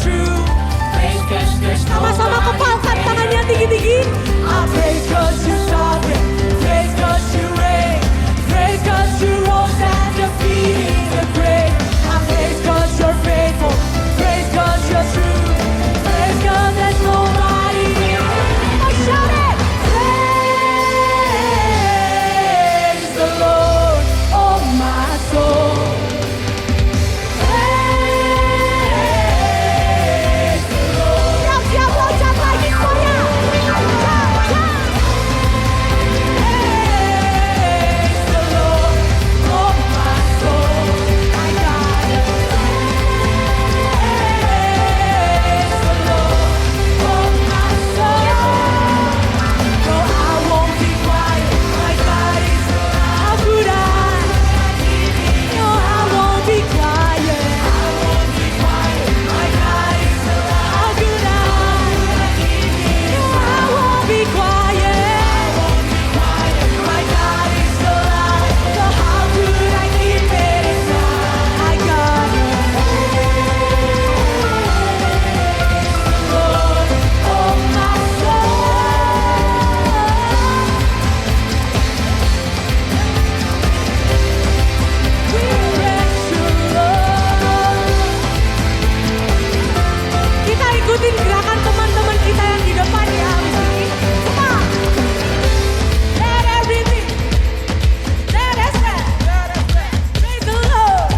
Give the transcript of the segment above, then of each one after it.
true. Praise 'cause there's no Sama-sama kepalkan tangannya tinggi-tinggi. I praise 'cause you sovereign. Praise 'cause you reign. Praise 'cause you rose and defeated the grave. I praise 'cause you're faithful. Praise 'cause you're true. Praise 'cause there's nobody. Oh, shout it. Praise the Lord, oh my soul. Praise the Lord. Siap-siap loncat lagi semuanya. Jump, jump. Praise the Lord, oh my soul. I got it. Praise the Lord, oh my soul. No, I won't be quiet. My God is How could I? No, I won't be quiet. my God is How could I? No, I won't be quiet. my God is alive. So how could I keep it inside? I got it. Lord, oh my soul. We praise you, Lord. Kita ikutin gerakan teman-teman kita yang di depan ya abis ini. Come on. Let everything let us rest. Praise the Lord.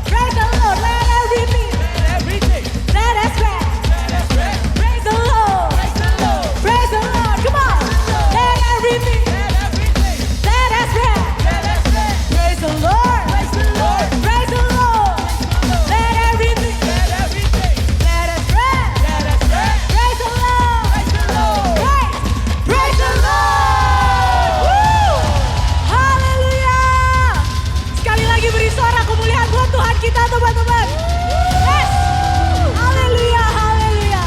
Praise the Lord. Let everything let us rest. Praise the Lord. Praise the Lord. Come on. Let everything let us rest. Praise the Lord. Praise the Lord. Let everything let us rest. Praise the Lord. Praise the Lord. Woo. Haleluya. Sekali lagi beri suara kemuliaan buat Tuhan kita teman-teman. Yes. Haleluya, haleluya.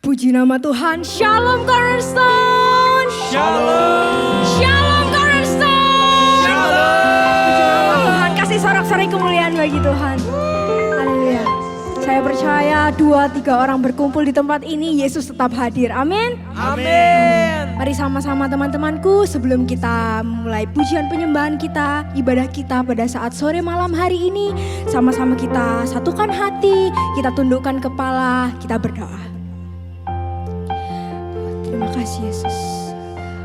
Puji nama Tuhan. Shalom Cornerstone. Shalom Cornerstone. Puji nama Tuhan. Kasih sorak-sorai kemuliaan bagi Tuhan. Haleluya. Saya percaya 2-3 orang berkumpul di tempat ini, Yesus tetap hadir. Amin. Amin. Mari sama-sama teman-temanku, sebelum kita mulai pujian penyembahan kita, ibadah kita pada saat sore malam hari ini, sama-sama kita satukan hati, kita tundukkan kepala, kita berdoa. Terima kasih Yesus.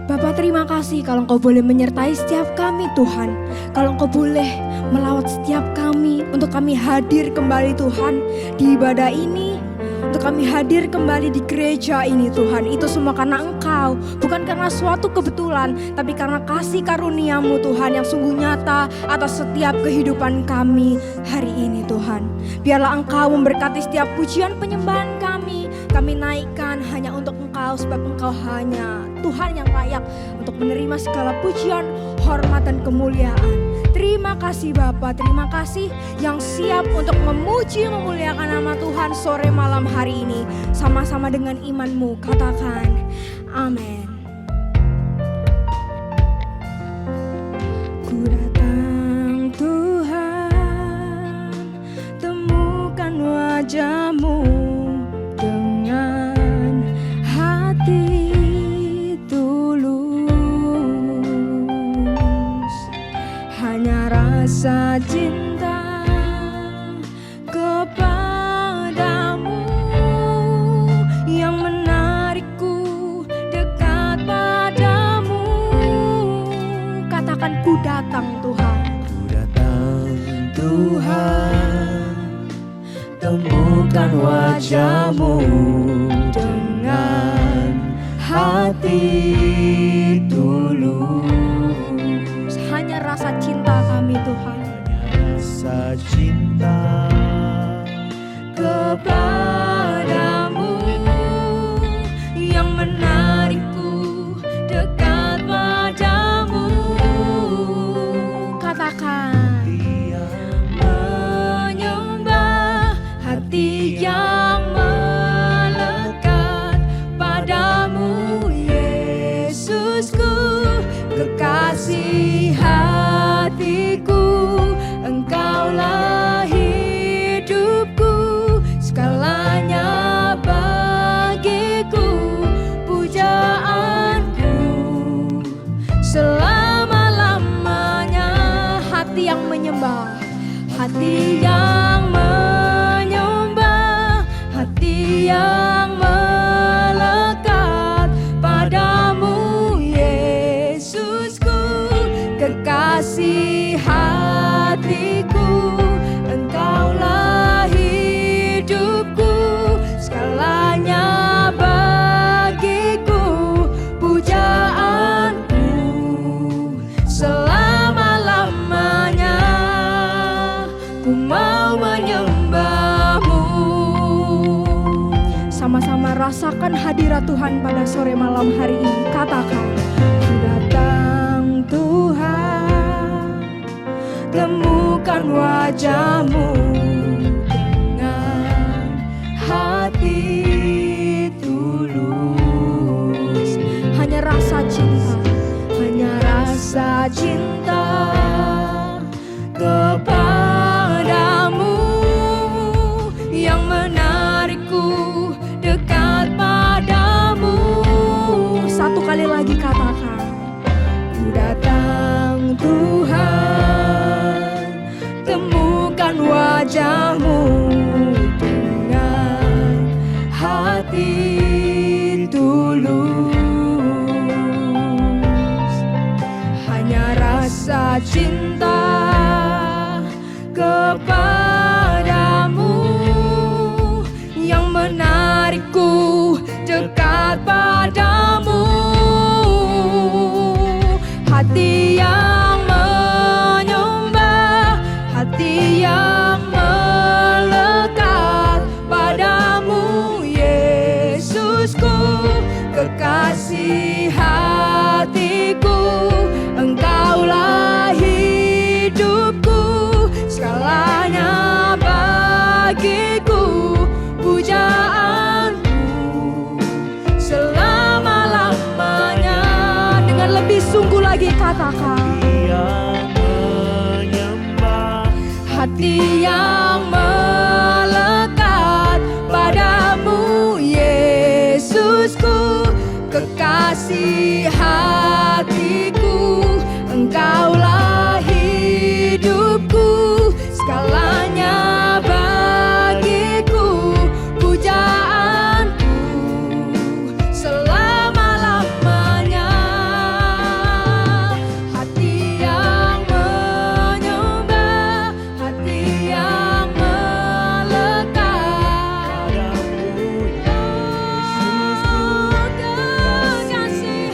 Bapak terima kasih kalau Engkau boleh menyertai setiap kami Tuhan. Kalau Engkau boleh melawat setiap kami untuk kami hadir kembali Tuhan di ibadah ini. Untuk kami hadir kembali di gereja ini Tuhan. Itu semua karena Engkau. Bukan karena suatu kebetulan. Tapi karena kasih karunia-Mu Tuhan yang sungguh nyata atas setiap kehidupan kami hari ini Tuhan. Biarlah Engkau memberkati setiap pujian penyembahan kami. Kami naikkan hanya untuk Engkau sebab Engkau hanya Tuhan yang layak untuk menerima segala pujian, hormat dan kemuliaan. Terima kasih Bapa, terima kasih yang siap untuk memuji memuliakan nama Tuhan sore malam hari ini. Sama-sama dengan iman-Mu katakan amin. Ku datang Tuhan, temukan wajah-Mu dengan hati tulus. Hanya rasa cinta kepadamu yang menarikku dekat padamu. Katakan ku datang Tuhan. Ku datang Tuhan, temukan wajah-Mu dengan hati tulus. Hanya rasa cinta kami Tuhan. Rasa cinta Kepadamu yang menarikku dekat padamu. Katakan dia menyembah hati yang hati yang menyembah, hati yang melekat padamu Yesusku, kekasih hatiku. Engkaulah hidupku, segalanya bagiku, pujaanku selama-lamanya. Ku mau menyembahmu. Sama-sama rasakan hadirat Tuhan pada sore malam hari ini. Katakan, ku datang Tuhan, temukan wajah-Mu dengan hati tulus. Hanya rasa cinta, hanya rasa cinta kepadamu yang menarikku dekat padamu. Satu kali lagi katakan, ku datang Tuhan, temukan wajah-Mu dengan hati tulus. Hanya rasa cinta kepadamu yang menarikku dekat padamu. Hati yang menyembah, hati yang melekat padamu Yesusku, kekasih hatiku. Engkaulah hidupku, segalanya bagiku, pujaanku selama-lamanya. Dengan lebih sungguh lagi katakan, yang menyembah, hati yang melekat padamu Yesusku, kekasih hatiku. Engkaulah hidupku, segalanya bagiku, pujaanku selama-lamanya. Hati yang menyembah, hati yang melekat padamu kekasih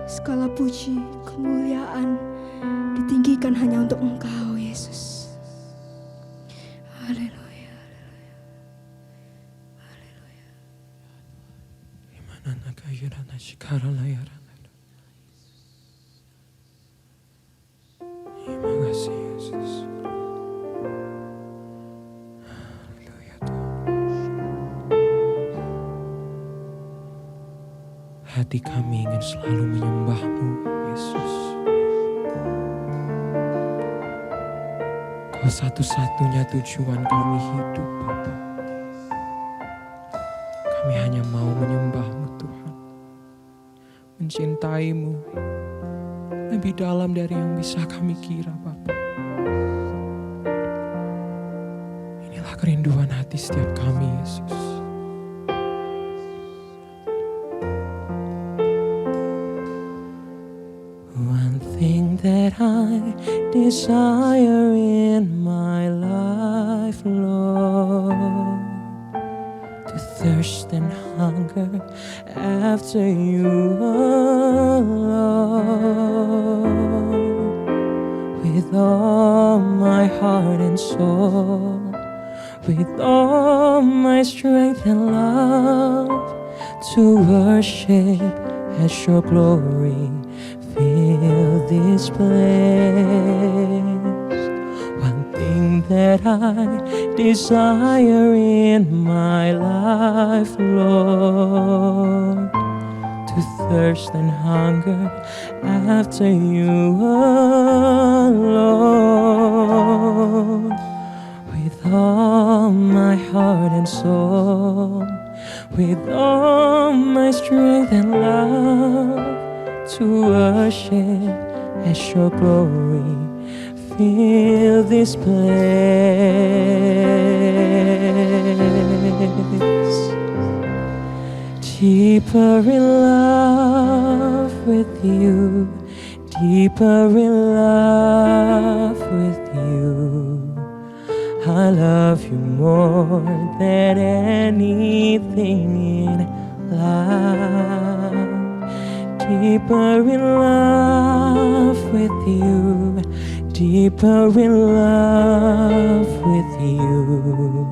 Segala puji, kemuliaan ditinggikan hanya untuk Engkau, Yesus. Haleluya. Haleluya. Terima kasih Yesus. Haleluya Tuhan. Hati kami ingin selalu menyembah-Mu, Yesus. Kau satu-satunya tujuan kami hidup, Bapa. Kami hanya mau menyembah-Mu, Tuhan. Mencintai-Mu lebih dalam dari yang bisa kami kira, Bapa. Inilah kerinduan hati setiap kami, Yesus. One thing that I desire in my life, Lord, to thirst and hunger after you alone, with all my heart and soul, with all my strength and love, to worship as your glory fill this place. One thing that I desire in my life, Lord, to thirst and hunger after you alone, with all my heart and soul, with all my strength and love, to worship as your glory fill this place. Deeper in love with you, deeper in love with you. I love you more than anything in life. Deeper in love with you, deeper in love with you.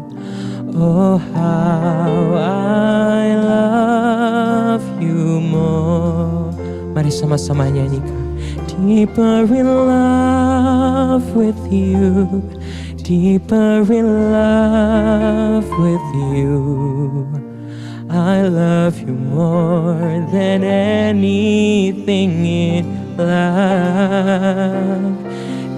Oh, how I love you more. Mari sama-sama nyanyikan. Deeper in love with you, deeper in love with you. I love you more than anything in life.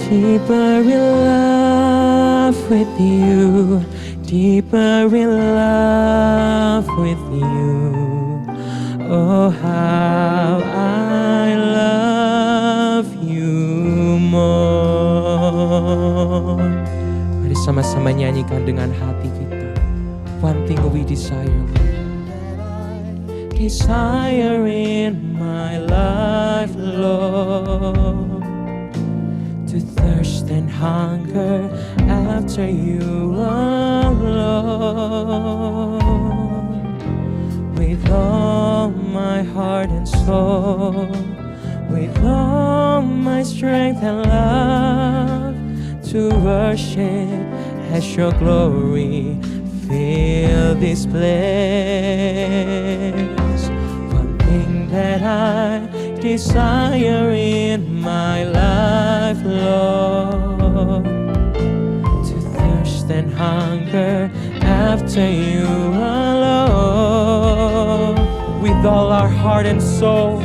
Deeper in love with you, deeper in love with you. Oh, how I love you more. Mari sama-sama nyanyikan dengan hati kita. One thing we desire, desire in my life, Lord, to thirst and hunger after you alone. With all my heart and soul, with all my strength and love, to worship as your glory fill this place. One thing that I desire in my life, Lord, to thirst and hunger after you alone. With all our heart and soul,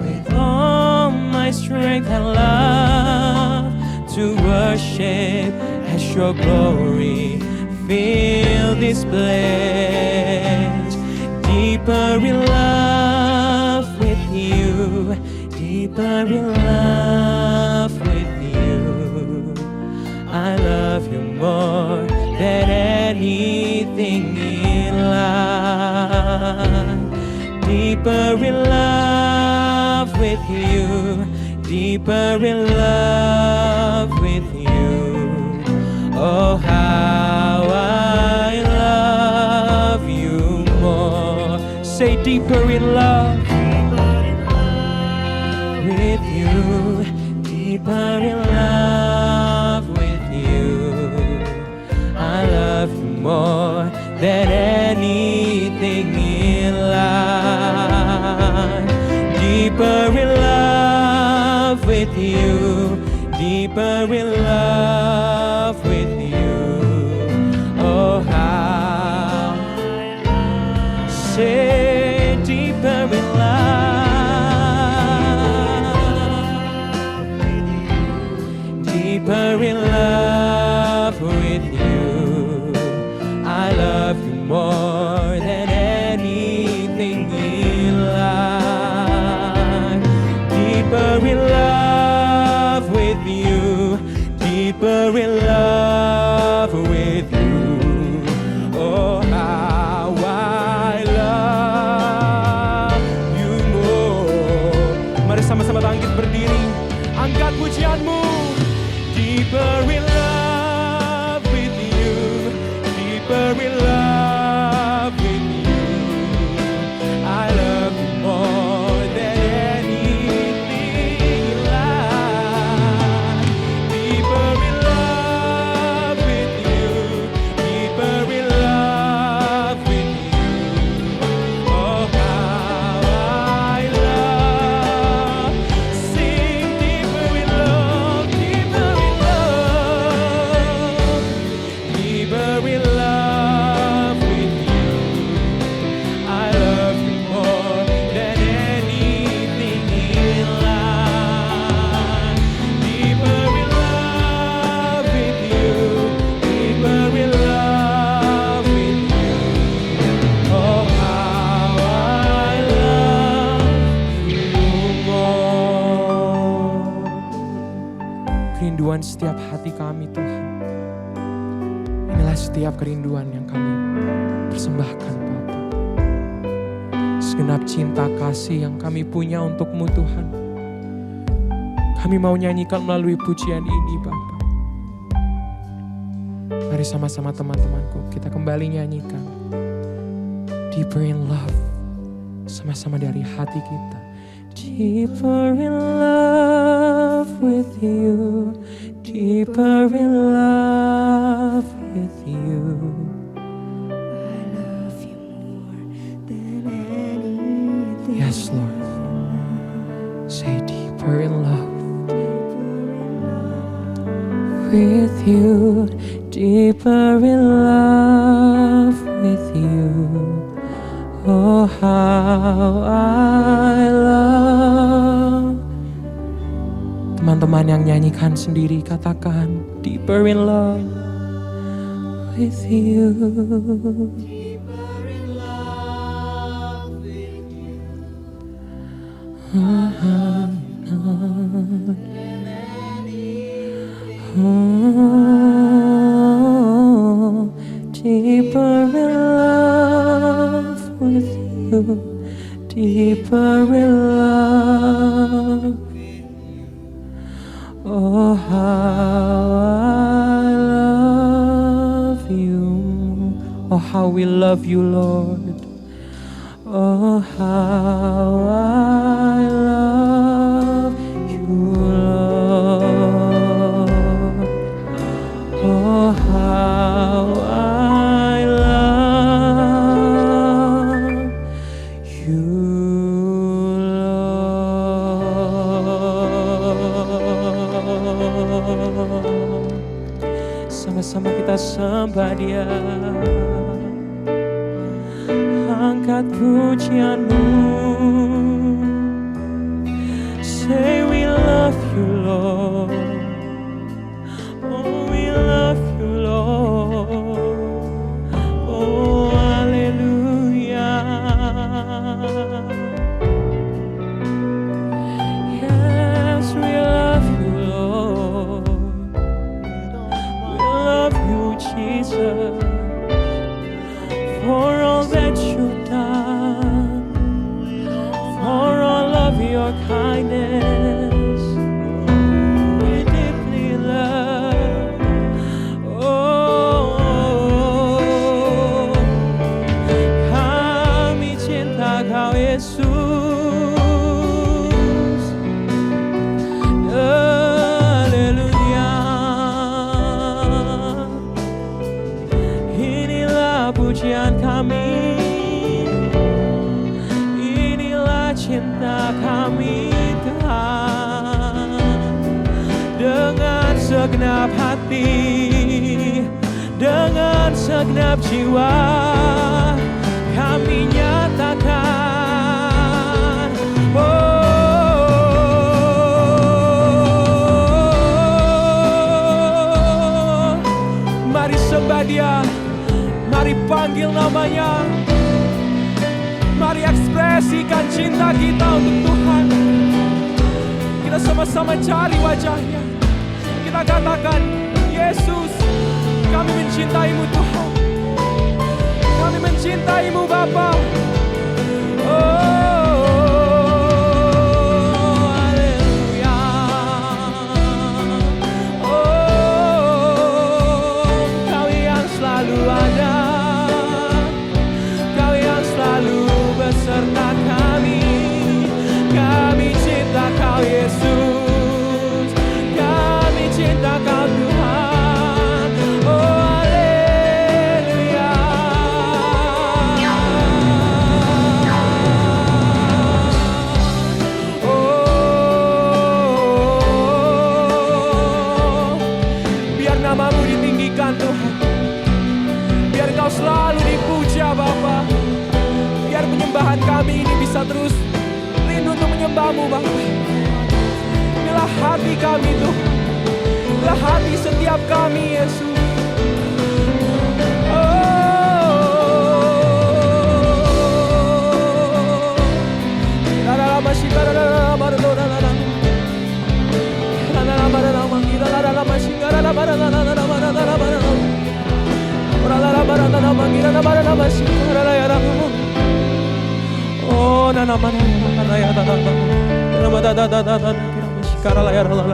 with all my strength and love, to worship as your glory fill this place. Deeper in love with you, deeper in love with you. I love you more than anything in life. Deeper in love with you, deeper in love with you. Oh, how I love you more. Say deeper in love with you, deeper in love with you. I love you more than anything in life. Deeper in love with you, deeper in love with you. Oh, how say deeper in love, deeper in love with you. I love you more than anything in life. Deeper in love with you, deeper in love with you. Oh, how I love you more. Mari sama-sama bangkit berdiri, angkat pujianmu. Deeper in love with you, deeper in love with you. I love you more than anything in life. Deeper in love with you, deeper in love with you. Oh, how I love. Sing deeper in love, deeper in love, deeper in love. kerinduan setiap hati kami Tuhan. Inilah setiap kerinduan yang kami persembahkan Bapa. Segenap cinta kasih yang kami punya untuk-Mu Tuhan, kami mau nyanyikan melalui pujian ini Bapa. Mari sama-sama teman-temanku kita kembali nyanyikan Deeper in Love, sama-sama dari hati kita. Deeper in love with you, deeper in love with you. I love you more than anything. Yes Lord, say deeper in love with you, deeper in love with you. Oh how I love. Teman-teman yang nyanyikan sendiri katakan deeper in love with you. Oh, deeper in love with you, deeper in love. Oh, how I love you. Oh, how we love you, Lord. Oh, how I love you, Lord. Oh, how I love you, Lord. Sama-sama kita sembah Dia. Angkat pujianmu, say we love you Lord, oh we love you Lord, oh hallelujah, yes we love you Lord, we love you Jesus. For all that you've done, for all of your kindness, we deeply love. Oh, kami cinta Kau Yesus. Haleluya. Inilah pujian kami, inilah cinta kami Tuhan. Dengan segenap hati, dengan segenap jiwa, kami nyatakan oh, mari sembah Dia. Mari panggil namanya. Mari ekspresikan cinta kita untuk Tuhan. Kita sama-sama cari wajahnya. Kita katakan, Yesus, kami mencintaimu Tuhan. Kami mencintaimu Bapa. Oh, haleluya. Oh, Kau yang selalu ada, Kau yang selalu beserta kami. Kami cinta Kau Yesus, kami cinta Kau Tuhan. Oh haleluya. Oh, biar namamu ditinggikan Tuhan, biar Kau selalu dipuja Bapa. Biar penyembahan kami ini bisa terus rindu untuk menyembah-Mu Bapa. Inilah hati kami Tuhan, inilah hati setiap kami Yesus. Oh, Oh, nana mana ya nana nama da kira masikara la ya la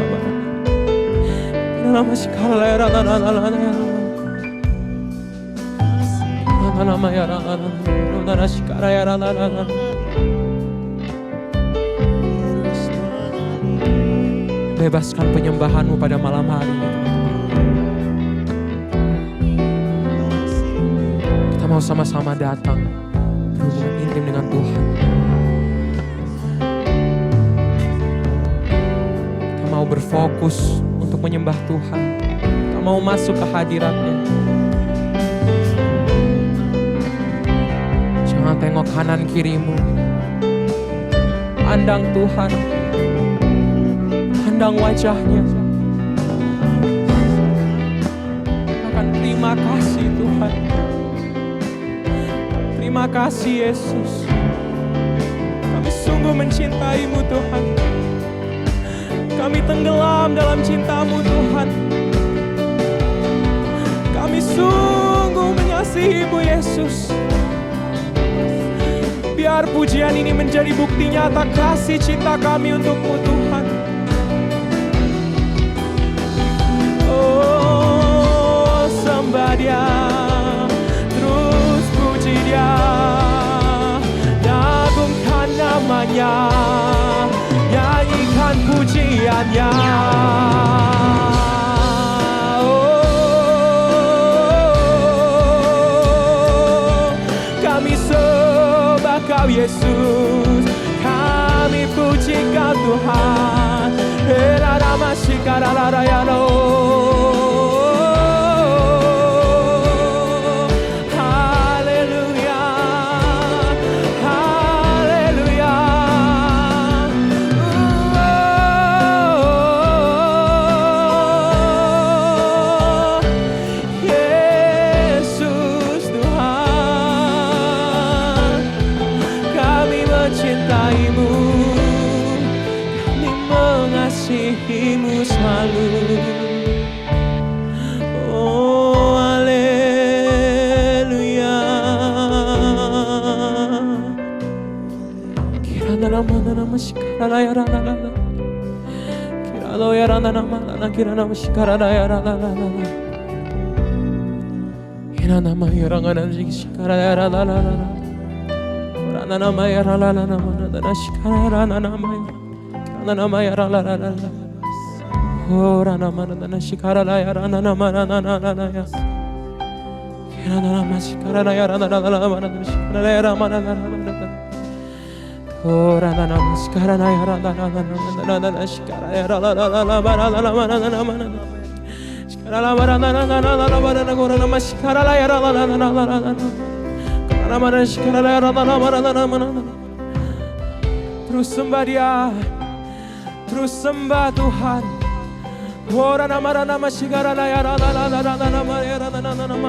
nana masikara la ya nana nama ya nana sikara ya Bebaskan penyembahanmu pada malam hari ini. Kita mau sama-sama datang berhubungan intim dengan Tuhan. Kita mau berfokus untuk menyembah Tuhan. Kita mau masuk ke hadirat-Nya. Jangan tengok kanan kirimu. Pandang Tuhan. Pandang wajah-Nya. Katakan terima kasih Tuhan. Terima kasih Yesus. Kami sungguh mencintai-Mu Tuhan. Kami tenggelam dalam cinta-Mu Tuhan. Kami sungguh mengasihi-Mu Yesus. Biar pujian ini menjadi bukti nyata kasih cinta kami untuk-Mu Tuhan. Oh, sembah Dia, terus puji Dia, agungkan nama-Nya, nyanyikan pujian-Nya. Oh, kami sembah Kau Yesus, kami puji Kau Tuhan. Haleluya, haleluya. Yesus Tuhan, kami mencintai-Mu, mengasihi-Mu selalu. Oh, haleluya. Kirana nama shikara ya rana. Kirana ya rana nama kirana shikara ya rana. Kirana nama ya rana shikara ya rana. Rana nama ya rana nama shikara rana nama. Nama ya la la la la. Oh rana mana na shikara la ya rana nama na ya. Rana nama shikara la ya rana la la mana na shikara la ya rana na. Oh rana nama shikara la ya rana na shikara ya la la la la mana la mana na mana. Shikara la mana na mana na gora nama shikara la ya la la la la. Karena mana shikara la ya rana na mana. Terus sembah Dia. Terus sembah Tuhan. Ora nama shigara la ya la la la la nama ya la la la nama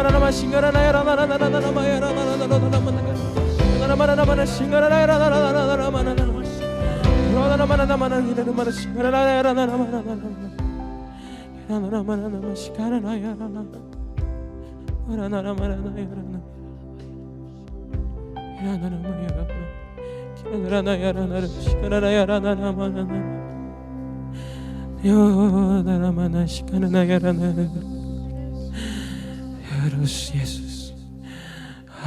nama shigara la ya la la la nama ya la la la nama shigara la ya la la la nama ora nama shigara la ya la la nama shigara la ya la la ora nama ya la ya la Rana ya rana shikara ya rana mana yo rana mana shikara ya rana Terus Yesus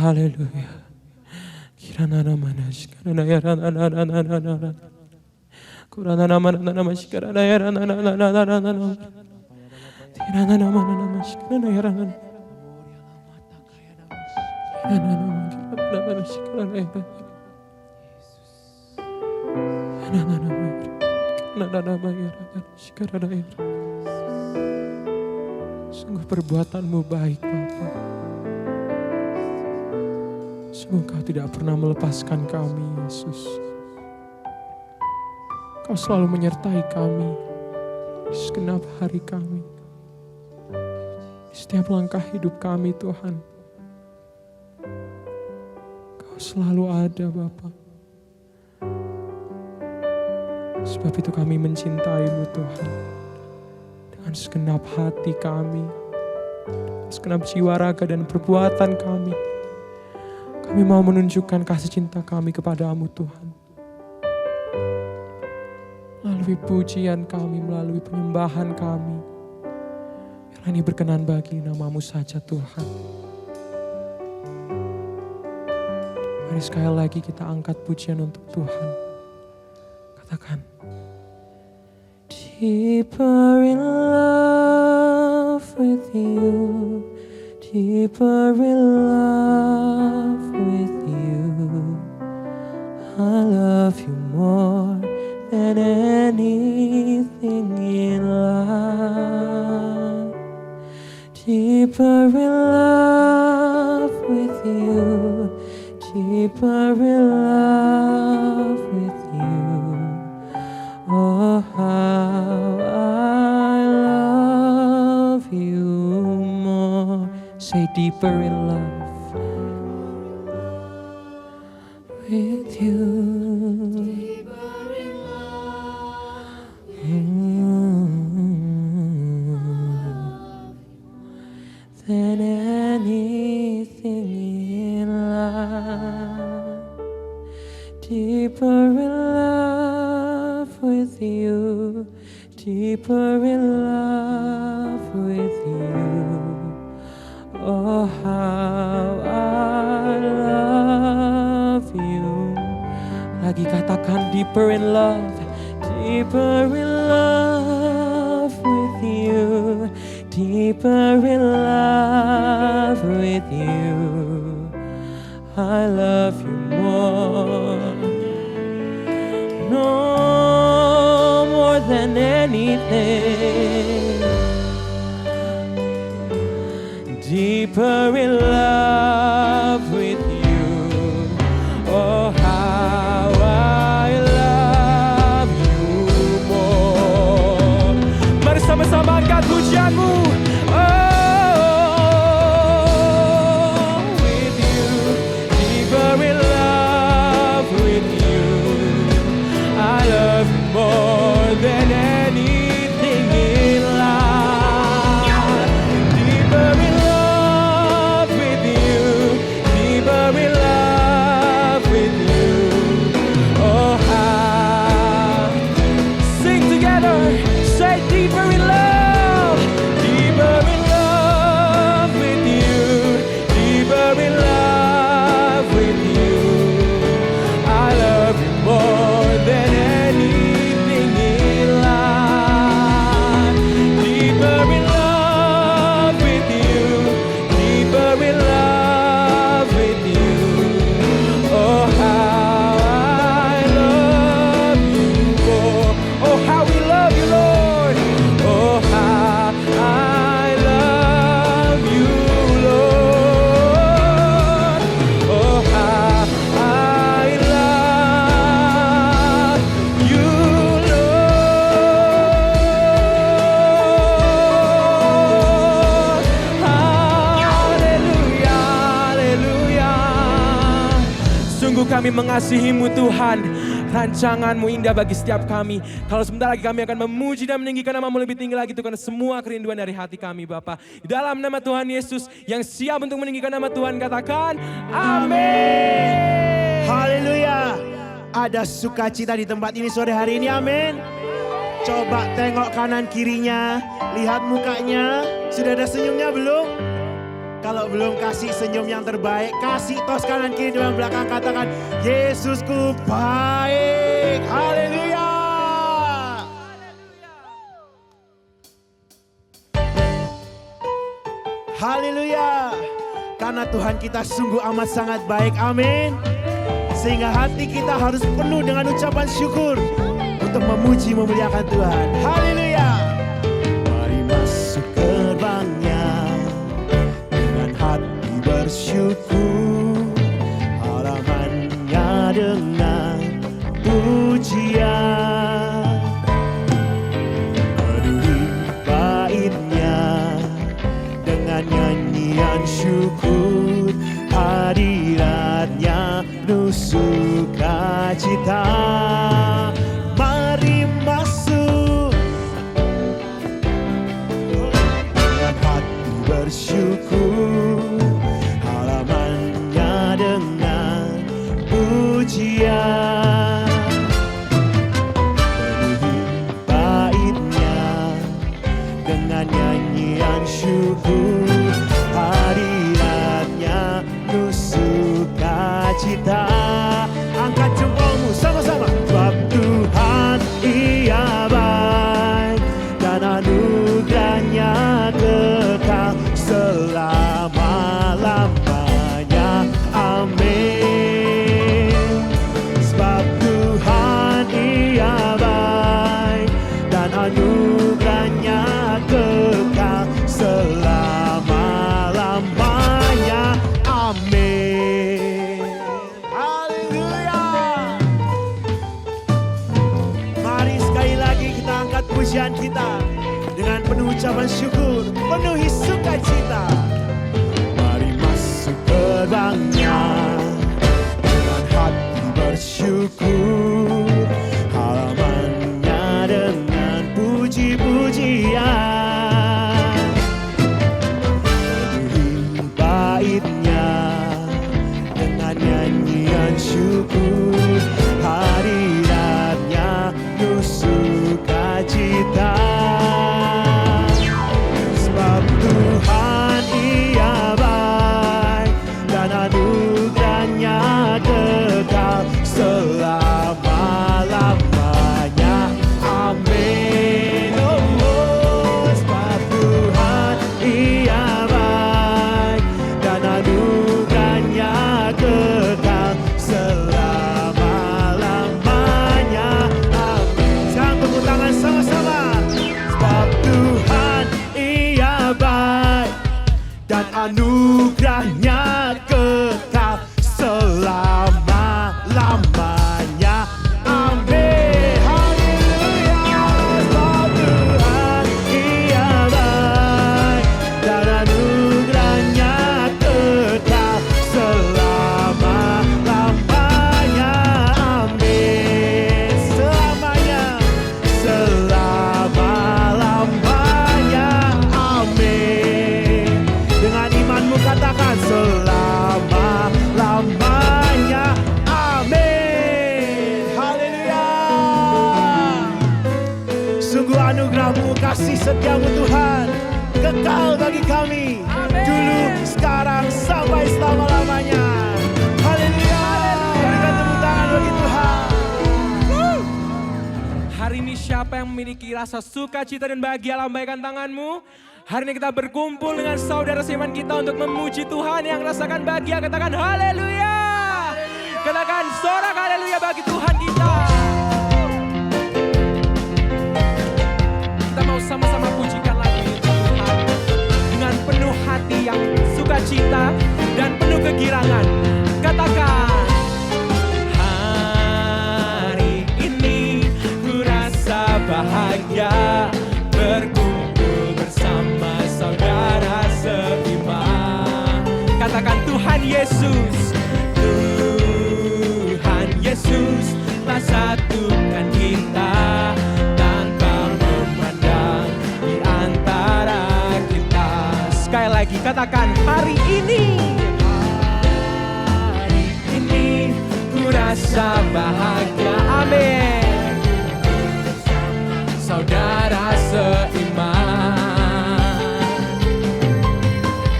haleluya kirana mana shikara ya rana kurana mana shikara ya rana kirana mana shikara ya rana kirana shikara ya rana Sungguh perbuatan-Mu baik Bapa. Sungguh Kau tidak pernah melepaskan kami Yesus. Kau selalu menyertai kami di segenap hari kami, di setiap langkah hidup kami Tuhan. Kau selalu ada Bapa. Sebab itu kami mencintai-Mu Tuhan. Dengan segenap hati kami, segenap jiwa, raga, dan perbuatan kami. Kami mau menunjukkan kasih cinta kami kepadamu Tuhan. Melalui pujian kami, melalui penyembahan kami. Biarlah ini berkenan bagi namamu saja Tuhan. Mari sekali lagi kita angkat pujian untuk Tuhan. Katakan. Deeper in love with you, deeper in love with you. I love you more than anything in life. Deeper in love with you, deeper in love with you. Oh, how I love you more. Say deeper in love with you. Than anything in life. Deeper in love with you, deeper in love with you. Oh, how I love you. Lagi katakan deeper in love, deeper in love with you, deeper in love with you. I love you more, no more than anything. Deeper in love with you. Oh, how I love you more. Mari sama-sama angkat pujianmu. More than anything in life. Deeper in love with you, deeper in love with you. Oh, how. Sing together, say deeper in love, deeper in love with you, deeper in love with you. I love you more than anything in life. Deeper in love with you, deeper in love with you. Oh, how I love you more. Oh, how we love you, Lord. Oh, how I love you, Lord. Oh, how I love you, Lord. Haleluya, haleluya. Sungguh kami mengasihimu Tuhan. Rancanganmu indah bagi setiap kami. Kalau sebentar lagi kami akan memuji dan meninggikan namamu lebih tinggi lagi Tuhan. Semua kerinduan dari hati kami Bapa. Di dalam nama Tuhan Yesus yang siap untuk meninggikan nama Tuhan katakan amin. Haleluya. Ada sukacita di tempat ini sore hari ini, amin. Coba tengok kanan kirinya, lihat mukanya. Sudah ada senyumnya belum? Kalau belum, kasih senyum yang terbaik. Kasih tos kanan kiri depan belakang, katakan Yesusku baik. Haleluya. Haleluya. Karena Tuhan kita sungguh amat sangat baik, amin. Sehingga hati kita harus penuh dengan ucapan syukur untuk memuji memuliakan Tuhan. Haleluya. Mari masuk gerbangnya dengan hati bersyukur, halamannya dengan pujian, penuhi baitnya dengan nyanyian syukur, hadiratnya penuh sukacita. Mari masuk dengan hati pujian kita dengan penuh ucapan syukur, penuhi sukacita. Mari masuk gerbangnya dengan hati bersyukur, halamannya dengan puji-pujian, penuhi baitnya dengan nyanyian syukur, hadiratnya penuh sukacita. Sebab Tuhan Ia baik dan anugerahnya kekal selama-lamanya. Amin. Oh, sebab Tuhan Ia baik dan anugerahnya kekal selama-lamanya. Amin. Sekarang tepuk tangan sama-sama. Sebab Tuhan Ia baik dan anugerahnya kekal selama-lamanya. Amin. Haleluya. Sebab Tuhan Ia baik dan anugerahnya kekal selama-lamanya. Amin. Selamanya, selama-lamanya. Amin. Dengan imanmu katakan selama-lamanya. Amin. Haleluya. Sungguh anugerahmu, kasih setiamu Tuhan kekal bagi kami. Dulu, sekarang, sampai selama-lamanya. Haleluya. Berikan tepuk tangan bagi Tuhan. Hari ini siapa yang memiliki rasa sukacita dan bahagia, lambaikan tanganmu. Hari ini kita berkumpul dengan saudara seiman kita untuk memuji Tuhan yang rasakan bahagia. Katakan haleluya. Katakan sorak haleluya bagi Tuhan kita. Kita mau sama-sama pujikan lagi Tuhan dengan penuh hati yang sukacita dan penuh kegirangan. Katakan, hari ini ku rasa bahagia berkumpul bersama saudara seiman. Katakan Tuhan Yesus, Tuhan Yesus telah satukan kita tanpa memandang di antara kita. Sekali lagi katakan hari ini ku rasa bahagia. Amin. Saudara seiman,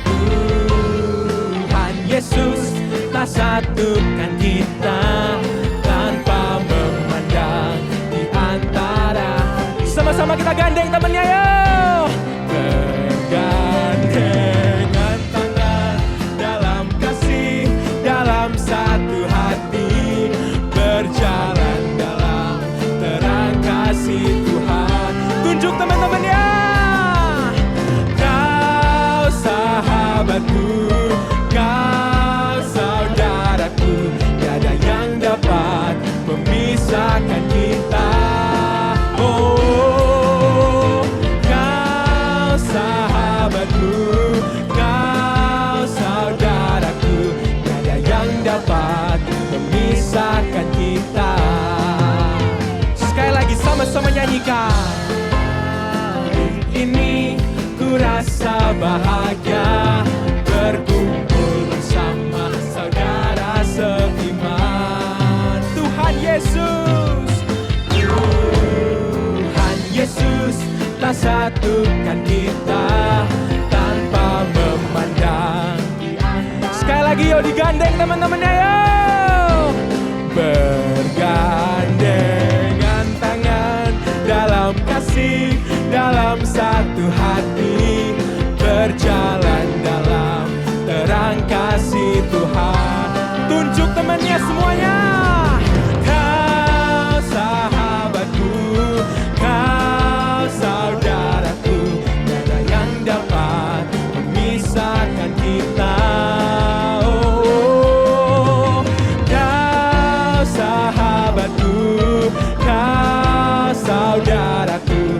Tuhan Yesus telah satukan kita tanpa memandang di antara. Sama-sama kita gandeng temennya yuk. Bergandengan tangan dalam kasih, dalam satu hati, berjalan dalam terang kasih Tuhan. Tunjuk teman-temannya. Kau sahabatku, kau saudaraku, tiada yang dapat memisahkan kita. Oh, kau sahabatku, kau saudaraku, tiada yang dapat memisahkan kita. Sekali lagi sama-sama nyanyikan. Ini ku rasa bahagia berkumpul bersama saudara seiman. Tuhan Yesus, Tuhan Yesus telah satukan kita tanpa memandang. Sekali lagi yuk digandeng teman-temannya yuk. Bergandengan tangan dalam kasih, dalam satu hati, berjalan dalam terang kasih Tuhan. Tunjuk temannya semuanya. Kau sahabatku, kau saudaraku, tiada yang dapat memisahkan kita. Oh, kau sahabatku, kau saudaraku,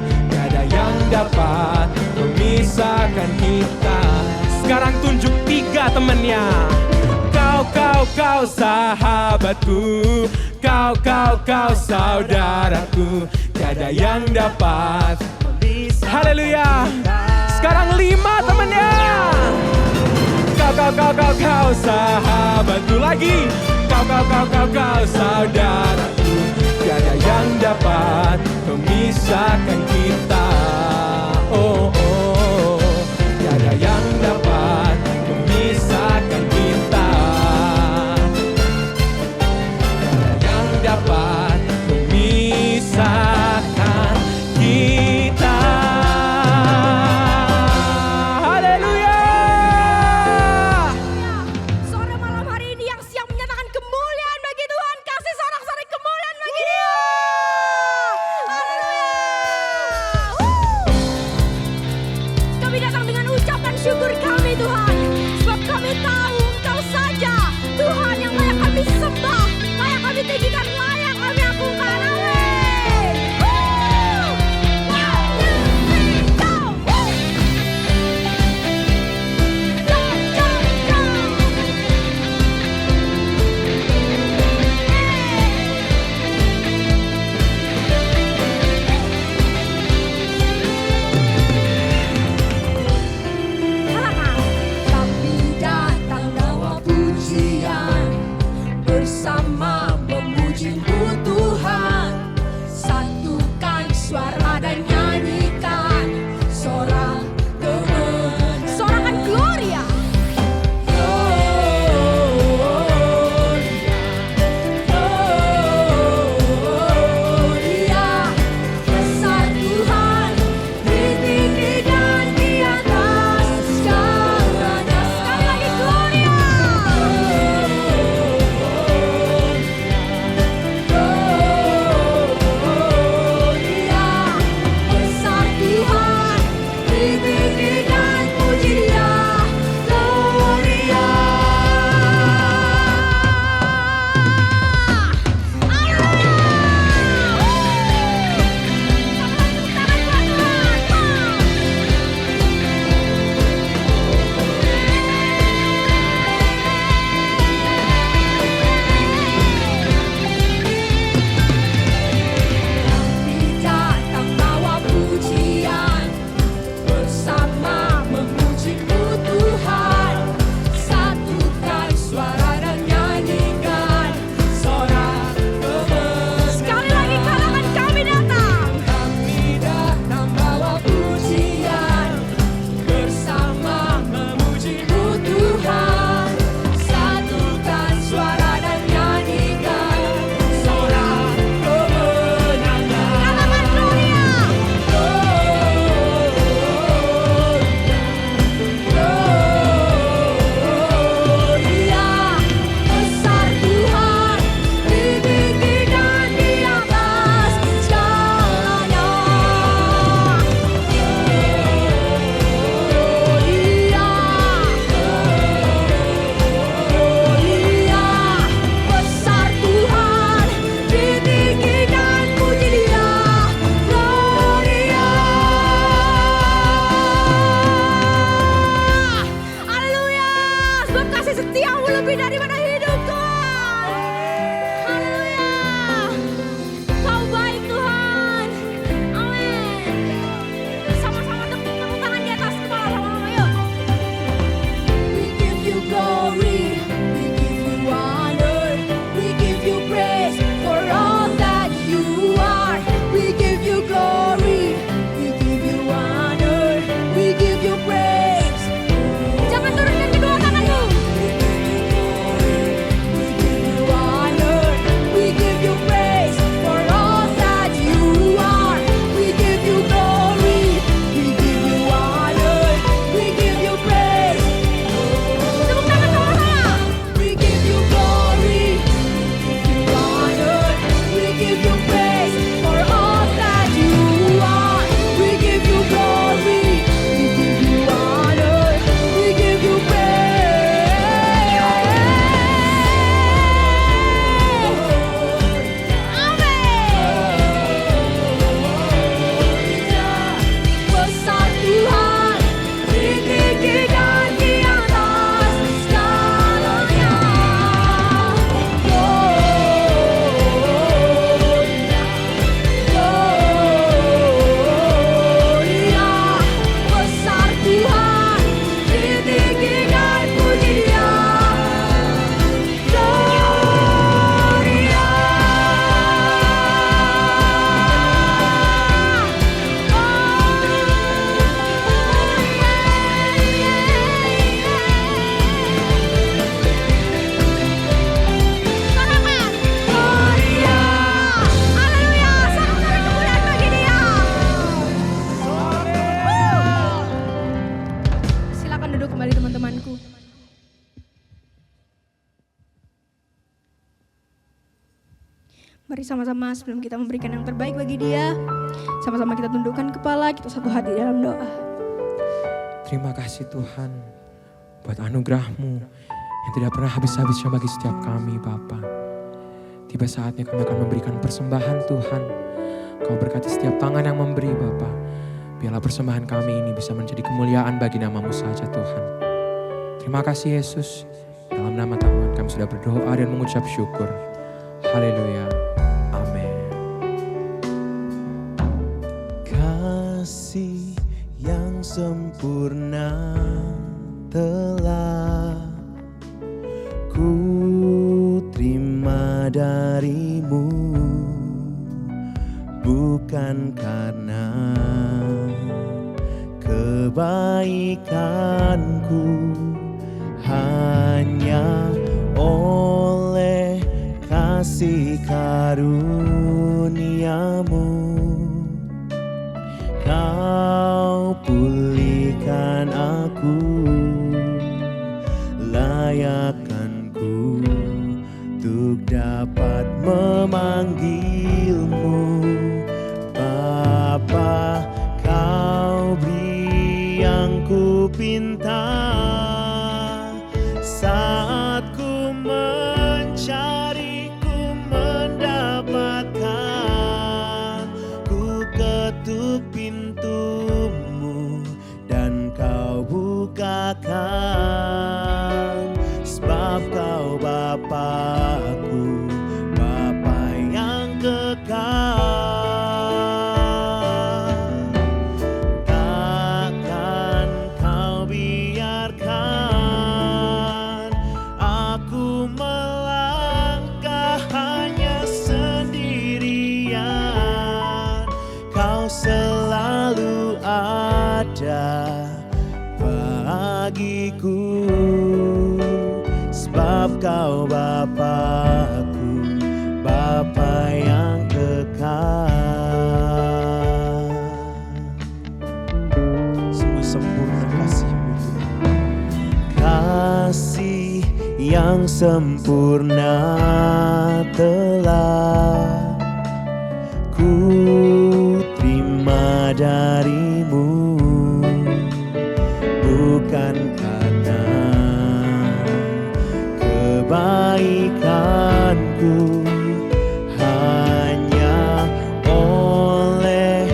kita. Sekarang tunjuk 3 temennya. Kau sahabatku, kau saudaraku, tiada yang dapat. Haleluya. Sekarang 5 temennya. Kau sahabatku lagi. Kau saudaraku, tiada yang dapat memisahkan kita. Oh, oh, tiada yang dapat memisahkan kita. Tiada yang dapat memisahkan kita. Haleluya. Sore malam hari ini yang siap menyatakan kemuliaan bagi Tuhan, kasih sorak-sorai kemuliaan bagi sama-sama sebelum kita memberikan yang terbaik bagi dia. Sama-sama kita tundukkan kepala, kita satu hati dalam doa. Terima kasih Tuhan buat anugerah-Mu yang tidak pernah habis-habisnya bagi setiap kami Bapa. Tiba saatnya kami akan memberikan persembahan Tuhan. Kau berkati setiap tangan yang memberi Bapa. Biarlah persembahan kami ini bisa menjadi kemuliaan bagi nama-Mu saja Tuhan. Terima kasih Yesus. Dalam nama Tuhan kami sudah berdoa dan mengucap syukur. Haleluya. Amin. Kasih yang sempurna telah ku terima darimu, bukan karena kebaikanku, hanya oleh kasih karuniamu. Kau pulihkan aku, layakkanku untuk dapat memanggilmu Bapa. Kau beri yang ku pinta saat ku mencari, ku mendapatkan. Ku ketuk pintumu dan kau bukakan, sebab kau Bapakku, Bapa yang kekal. Takkan kau biarkan aku melangkah hanya sendirian. Kau selalu ada bagiku, sebab kau Bapakku, Bapa yang kekal. Sungguh sempurna kasih-Mu Tuhan. Kasih yang sempurna telah ku terima darimu, bukan karena kebaikanku, hanya oleh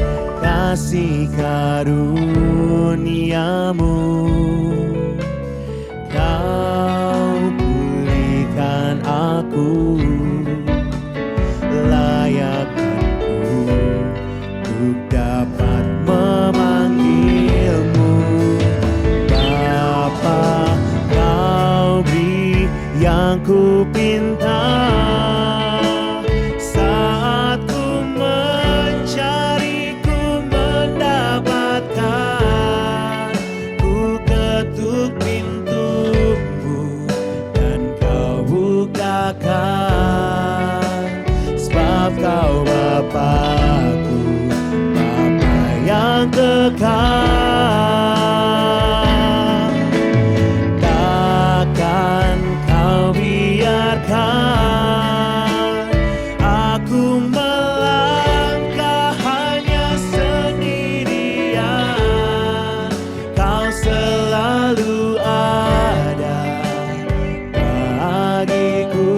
kasih karuniamu. Kau pulihkan aku, layakkanku untuk dapat memanggilmu Bapa. Kau beri yang ku pinta saat ku mencari, ku mendapatkan. Ku ketuk pintumu dan kau bukakan, sebab kau Bapakku, Bapa yang kekal. Takkan kau biarkan aku melangkah hanya sendirian. Kau selalu ada bagiku,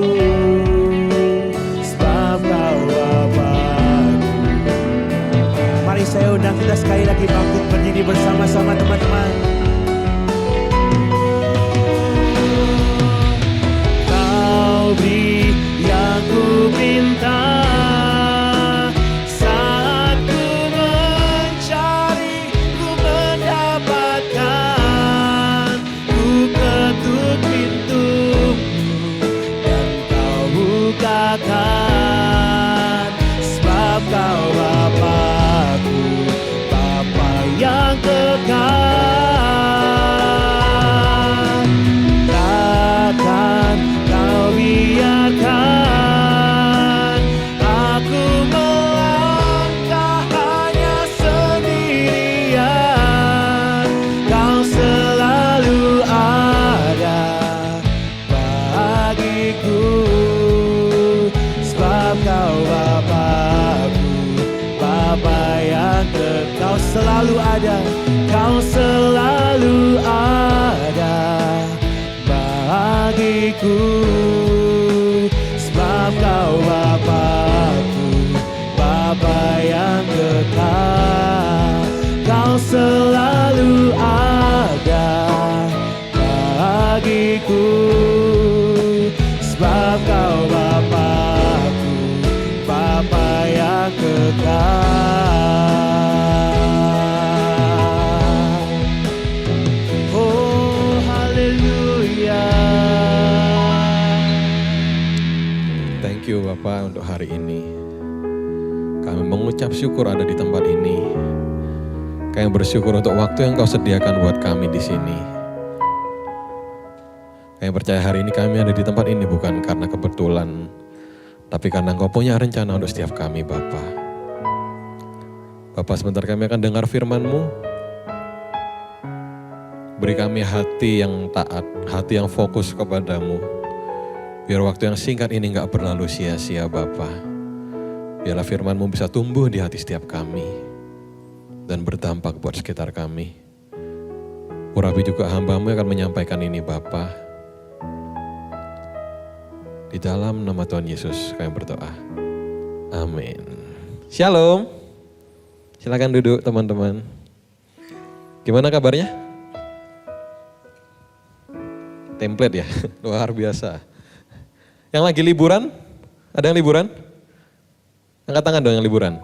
sebab kau Bapakku. Mari saya undang kita sekali lagi bangkit berdiri bersama-sama teman-teman. Kau beri yang ku pinta saat ku mencari, ku mendapatkan. Ku ketuk pintumu dan kau bukakan, sebab kau Bapakku, Bapa yang kekal. ada, kau selalu ada bagiku. Sebab kau Bapakku, Bapa yang kekal. Kau selalu ada bagiku. Sebab kau Bapakku, Bapa yang kekal. Oh haleluya. Thank you Bapak untuk hari ini. Kami mengucap syukur ada di tempat ini. Kami bersyukur untuk waktu yang Kau sediakan buat kami di sini. Kami percaya hari ini kami ada di tempat ini bukan karena kebetulan, tapi karena Engkau punya rencana untuk setiap kami Bapa. Bapak, sebentar kami akan dengar firman-Mu. Beri kami hati yang taat, hati yang fokus kepadamu. Biar waktu yang singkat ini gak berlalu sia-sia Bapa. Biarlah firman-Mu bisa tumbuh di hati setiap kami dan berdampak buat sekitar kami. Urapi juga hamba-Mu yang akan menyampaikan ini Bapa. Di dalam nama Tuhan Yesus kami berdoa. Amin. Shalom. Silakan duduk teman-teman. Gimana kabarnya? Template ya, luar biasa. Yang lagi liburan? Ada yang liburan? Angkat tangan dong yang liburan.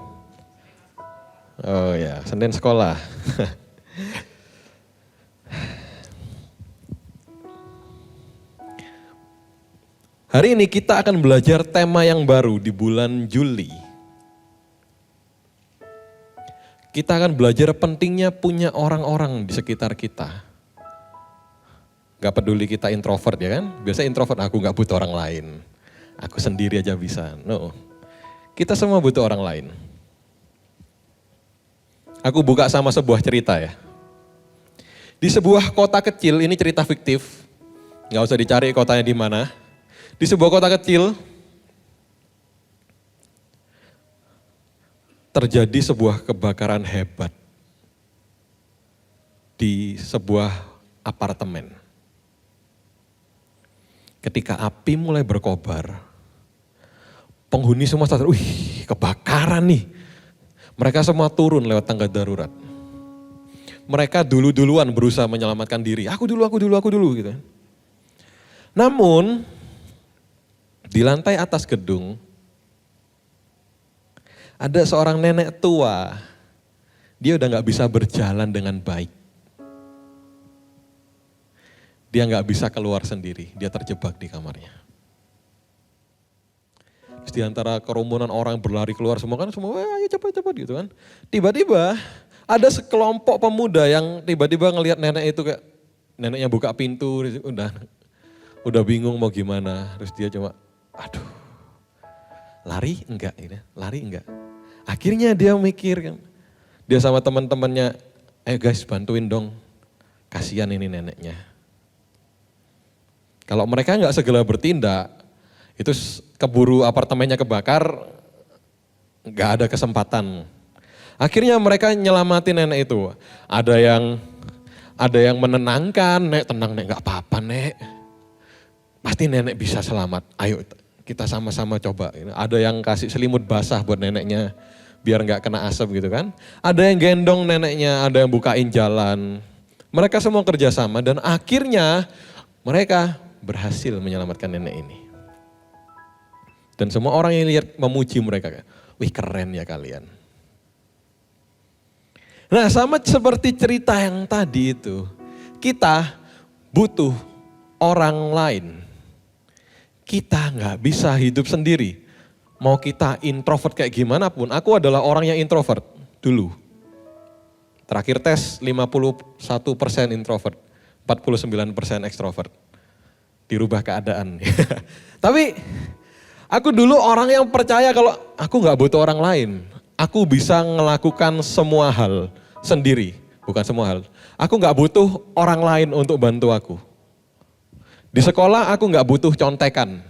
Oh ya, Senin sekolah. Hari ini kita akan belajar tema yang baru di bulan Juli. Kita akan belajar pentingnya punya orang-orang di sekitar kita. Gak peduli kita introvert ya kan? Biasa introvert, aku gak butuh orang lain. Aku sendiri aja bisa. No, kita semua butuh orang lain. Aku buka sama sebuah cerita ya. Di sebuah kota kecil, ini cerita fiktif. Gak usah dicari kotanya di mana. Di sebuah kota kecil, terjadi sebuah kebakaran hebat di sebuah apartemen. Ketika api mulai berkobar, penghuni semua sadar, wih kebakaran nih. Mereka semua turun lewat tangga darurat. Mereka duluan berusaha menyelamatkan diri. Aku dulu gitu. Namun, di lantai atas gedung, ada seorang nenek tua. Dia udah gak bisa berjalan dengan baik. Dia gak bisa keluar sendiri, dia terjebak di kamarnya. Terus di antara kerumunan orang berlari keluar semua kan, semua ayo cepat gitu kan. Tiba-tiba ada sekelompok pemuda yang tiba-tiba ngelihat nenek itu kayak, neneknya buka pintu, udah bingung mau gimana. Terus dia cuma, aduh, lari enggak. Akhirnya dia mikir kan, dia sama teman-temannya, ayo guys bantuin dong, kasihan ini neneknya. Kalau mereka enggak segera bertindak, itu keburu apartemennya kebakar, enggak ada kesempatan. Akhirnya mereka nyelamatin nenek itu. Ada yang menenangkan, nek tenang nek, enggak apa-apa nek. Pasti nenek bisa selamat, ayo kita sama-sama coba. Ada yang kasih selimut basah buat neneknya biar nggak kena asap gitu kan. Ada yang gendong neneknya, ada yang bukain jalan. Mereka semua kerjasama dan akhirnya mereka berhasil menyelamatkan nenek ini. Dan semua orang yang lihat memuji mereka, wih keren ya kalian. Nah sama seperti cerita yang tadi itu, kita butuh orang lain. Kita nggak bisa hidup sendiri. Mau kita introvert kayak gimana pun, aku adalah orang yang introvert dulu. Terakhir tes 51% introvert, 49% ekstrovert. Dirubah keadaan. Tapi aku dulu orang yang percaya kalau aku nggak butuh orang lain. Aku bisa melakukan semua hal sendiri, bukan semua hal. Aku nggak butuh orang lain untuk bantu aku. Di sekolah aku nggak butuh contekan.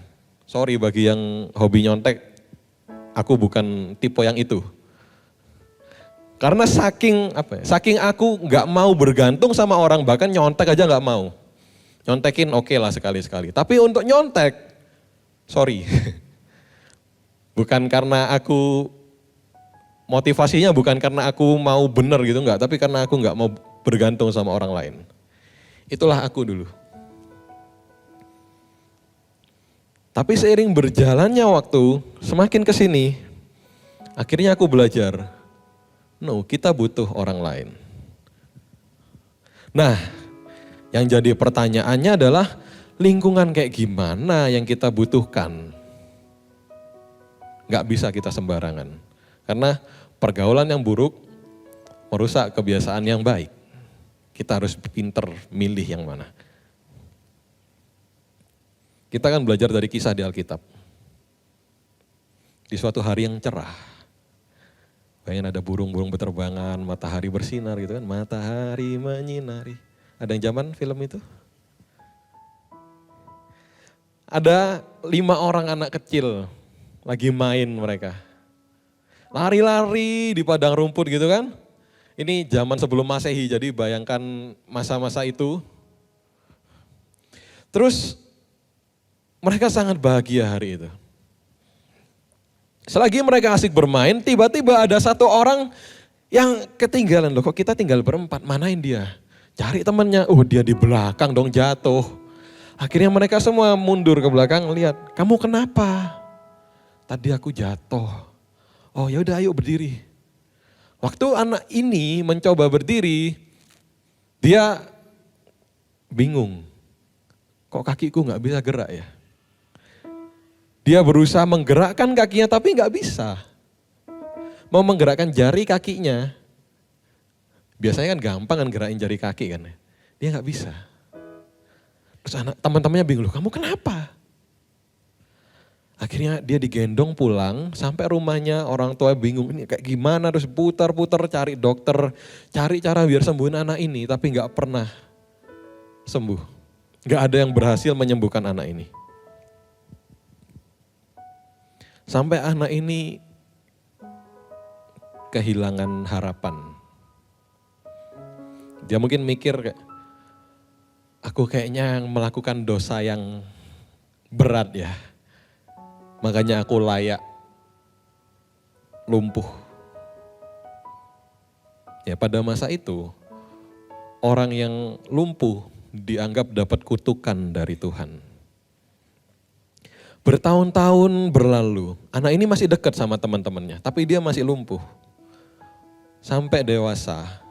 Sorry bagi yang hobi nyontek, aku bukan tipe yang itu. Karena saking aku nggak mau bergantung sama orang, bahkan nyontek aja nggak mau. Nyontekin oke lah sekali-sekali. Tapi untuk nyontek, sorry. Bukan karena aku, motivasinya bukan karena aku mau bener gitu, enggak. Tapi karena aku nggak mau bergantung sama orang lain. Itulah aku dulu. Tapi seiring berjalannya waktu, semakin kesini, akhirnya aku belajar, kita butuh orang lain. Nah, yang jadi pertanyaannya adalah lingkungan kayak gimana yang kita butuhkan. Gak bisa kita sembarangan. Karena pergaulan yang buruk merusak kebiasaan yang baik. Kita harus pinter milih yang mana. Kita akan belajar dari kisah di Alkitab. Di suatu hari yang cerah. Bayangin ada burung-burung berterbangan, matahari bersinar gitu kan. Matahari menyinari. Ada yang zaman film itu? Ada 5 orang anak kecil lagi main mereka. Lari-lari di padang rumput gitu kan. Ini zaman sebelum Masehi, jadi bayangkan masa-masa itu. Terus mereka sangat bahagia hari itu. Selagi mereka asik bermain, tiba-tiba ada satu orang yang ketinggalan. Loh, kok kita tinggal berempat, manain dia? Cari temannya, dia di belakang dong jatuh. Akhirnya mereka semua mundur ke belakang, lihat, kamu kenapa? Tadi aku jatuh. Oh ya udah, ayo berdiri. Waktu anak ini mencoba berdiri, dia bingung. Kok kakiku nggak bisa gerak ya? Dia berusaha menggerakkan kakinya tapi nggak bisa. Mau menggerakkan jari kakinya, biasanya kan gampang kan gerakin jari kaki kan. Dia nggak bisa. Terus teman-temannya bingung, loh kamu kenapa? Akhirnya dia digendong pulang sampai rumahnya, orang tua bingung ini kayak gimana, terus putar-putar cari dokter, cari cara biar sembuhin anak ini tapi nggak pernah sembuh. Nggak ada yang berhasil menyembuhkan anak ini. Sampai anak ini kehilangan harapan. Dia mungkin mikir kayak, aku kayaknya melakukan dosa yang berat ya. Makanya aku layak lumpuh. Ya pada masa itu, orang yang lumpuh dianggap dapat kutukan dari Tuhan. Bertahun-tahun berlalu, anak ini masih dekat sama teman-temannya, tapi dia masih lumpuh. Sampai dewasa.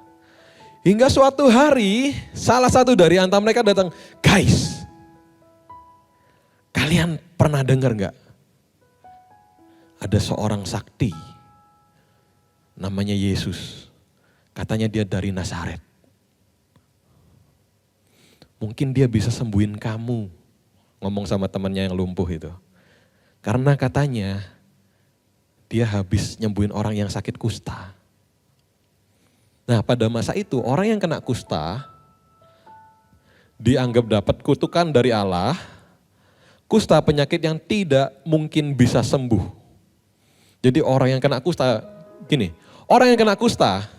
Hingga suatu hari, salah satu dari antara mereka datang, guys, kalian pernah dengar gak? Ada seorang sakti, namanya Yesus. Katanya dia dari Nazaret. Mungkin dia bisa sembuhin kamu. Ngomong sama temannya yang lumpuh itu. Karena katanya dia habis nyembuhin orang yang sakit kusta. Nah pada masa itu orang yang kena kusta dianggap dapat kutukan dari Allah. Kusta penyakit yang tidak mungkin bisa sembuh. Jadi orang yang kena kusta, gini, orang yang kena kusta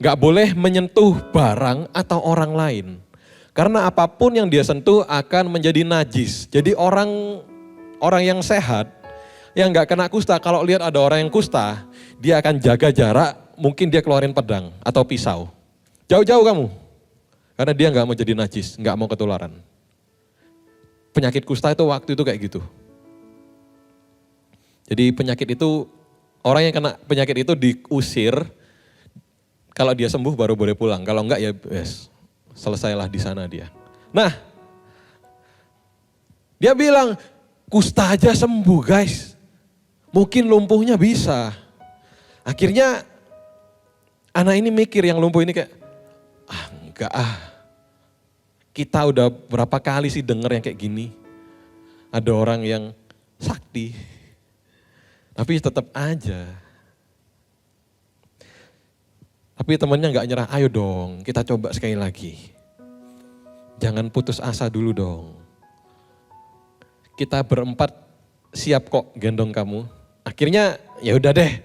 gak boleh menyentuh barang atau orang lain. Karena apapun yang dia sentuh akan menjadi najis. Jadi orang yang sehat, yang gak kena kusta, kalau lihat ada orang yang kusta, dia akan jaga jarak, mungkin dia keluarin pedang atau pisau. Jauh-jauh kamu. Karena dia gak mau jadi najis, gak mau ketularan. Penyakit kusta itu waktu itu kayak gitu. Jadi penyakit itu, orang yang kena penyakit itu diusir, kalau dia sembuh baru boleh pulang. Kalau enggak ya yes. Selesailah di sana dia. Nah, dia bilang, kusta aja sembuh guys. Mungkin lumpuhnya bisa. Akhirnya anak ini mikir yang lumpuh ini kayak, enggak Kita udah berapa kali sih denger yang kayak gini. Ada orang yang sakti. Tapi tetap aja. Tapi temannya gak nyerah, ayo dong kita coba sekali lagi. Jangan putus asa dulu dong. Kita berempat siap kok gendong kamu. Akhirnya ya udah deh.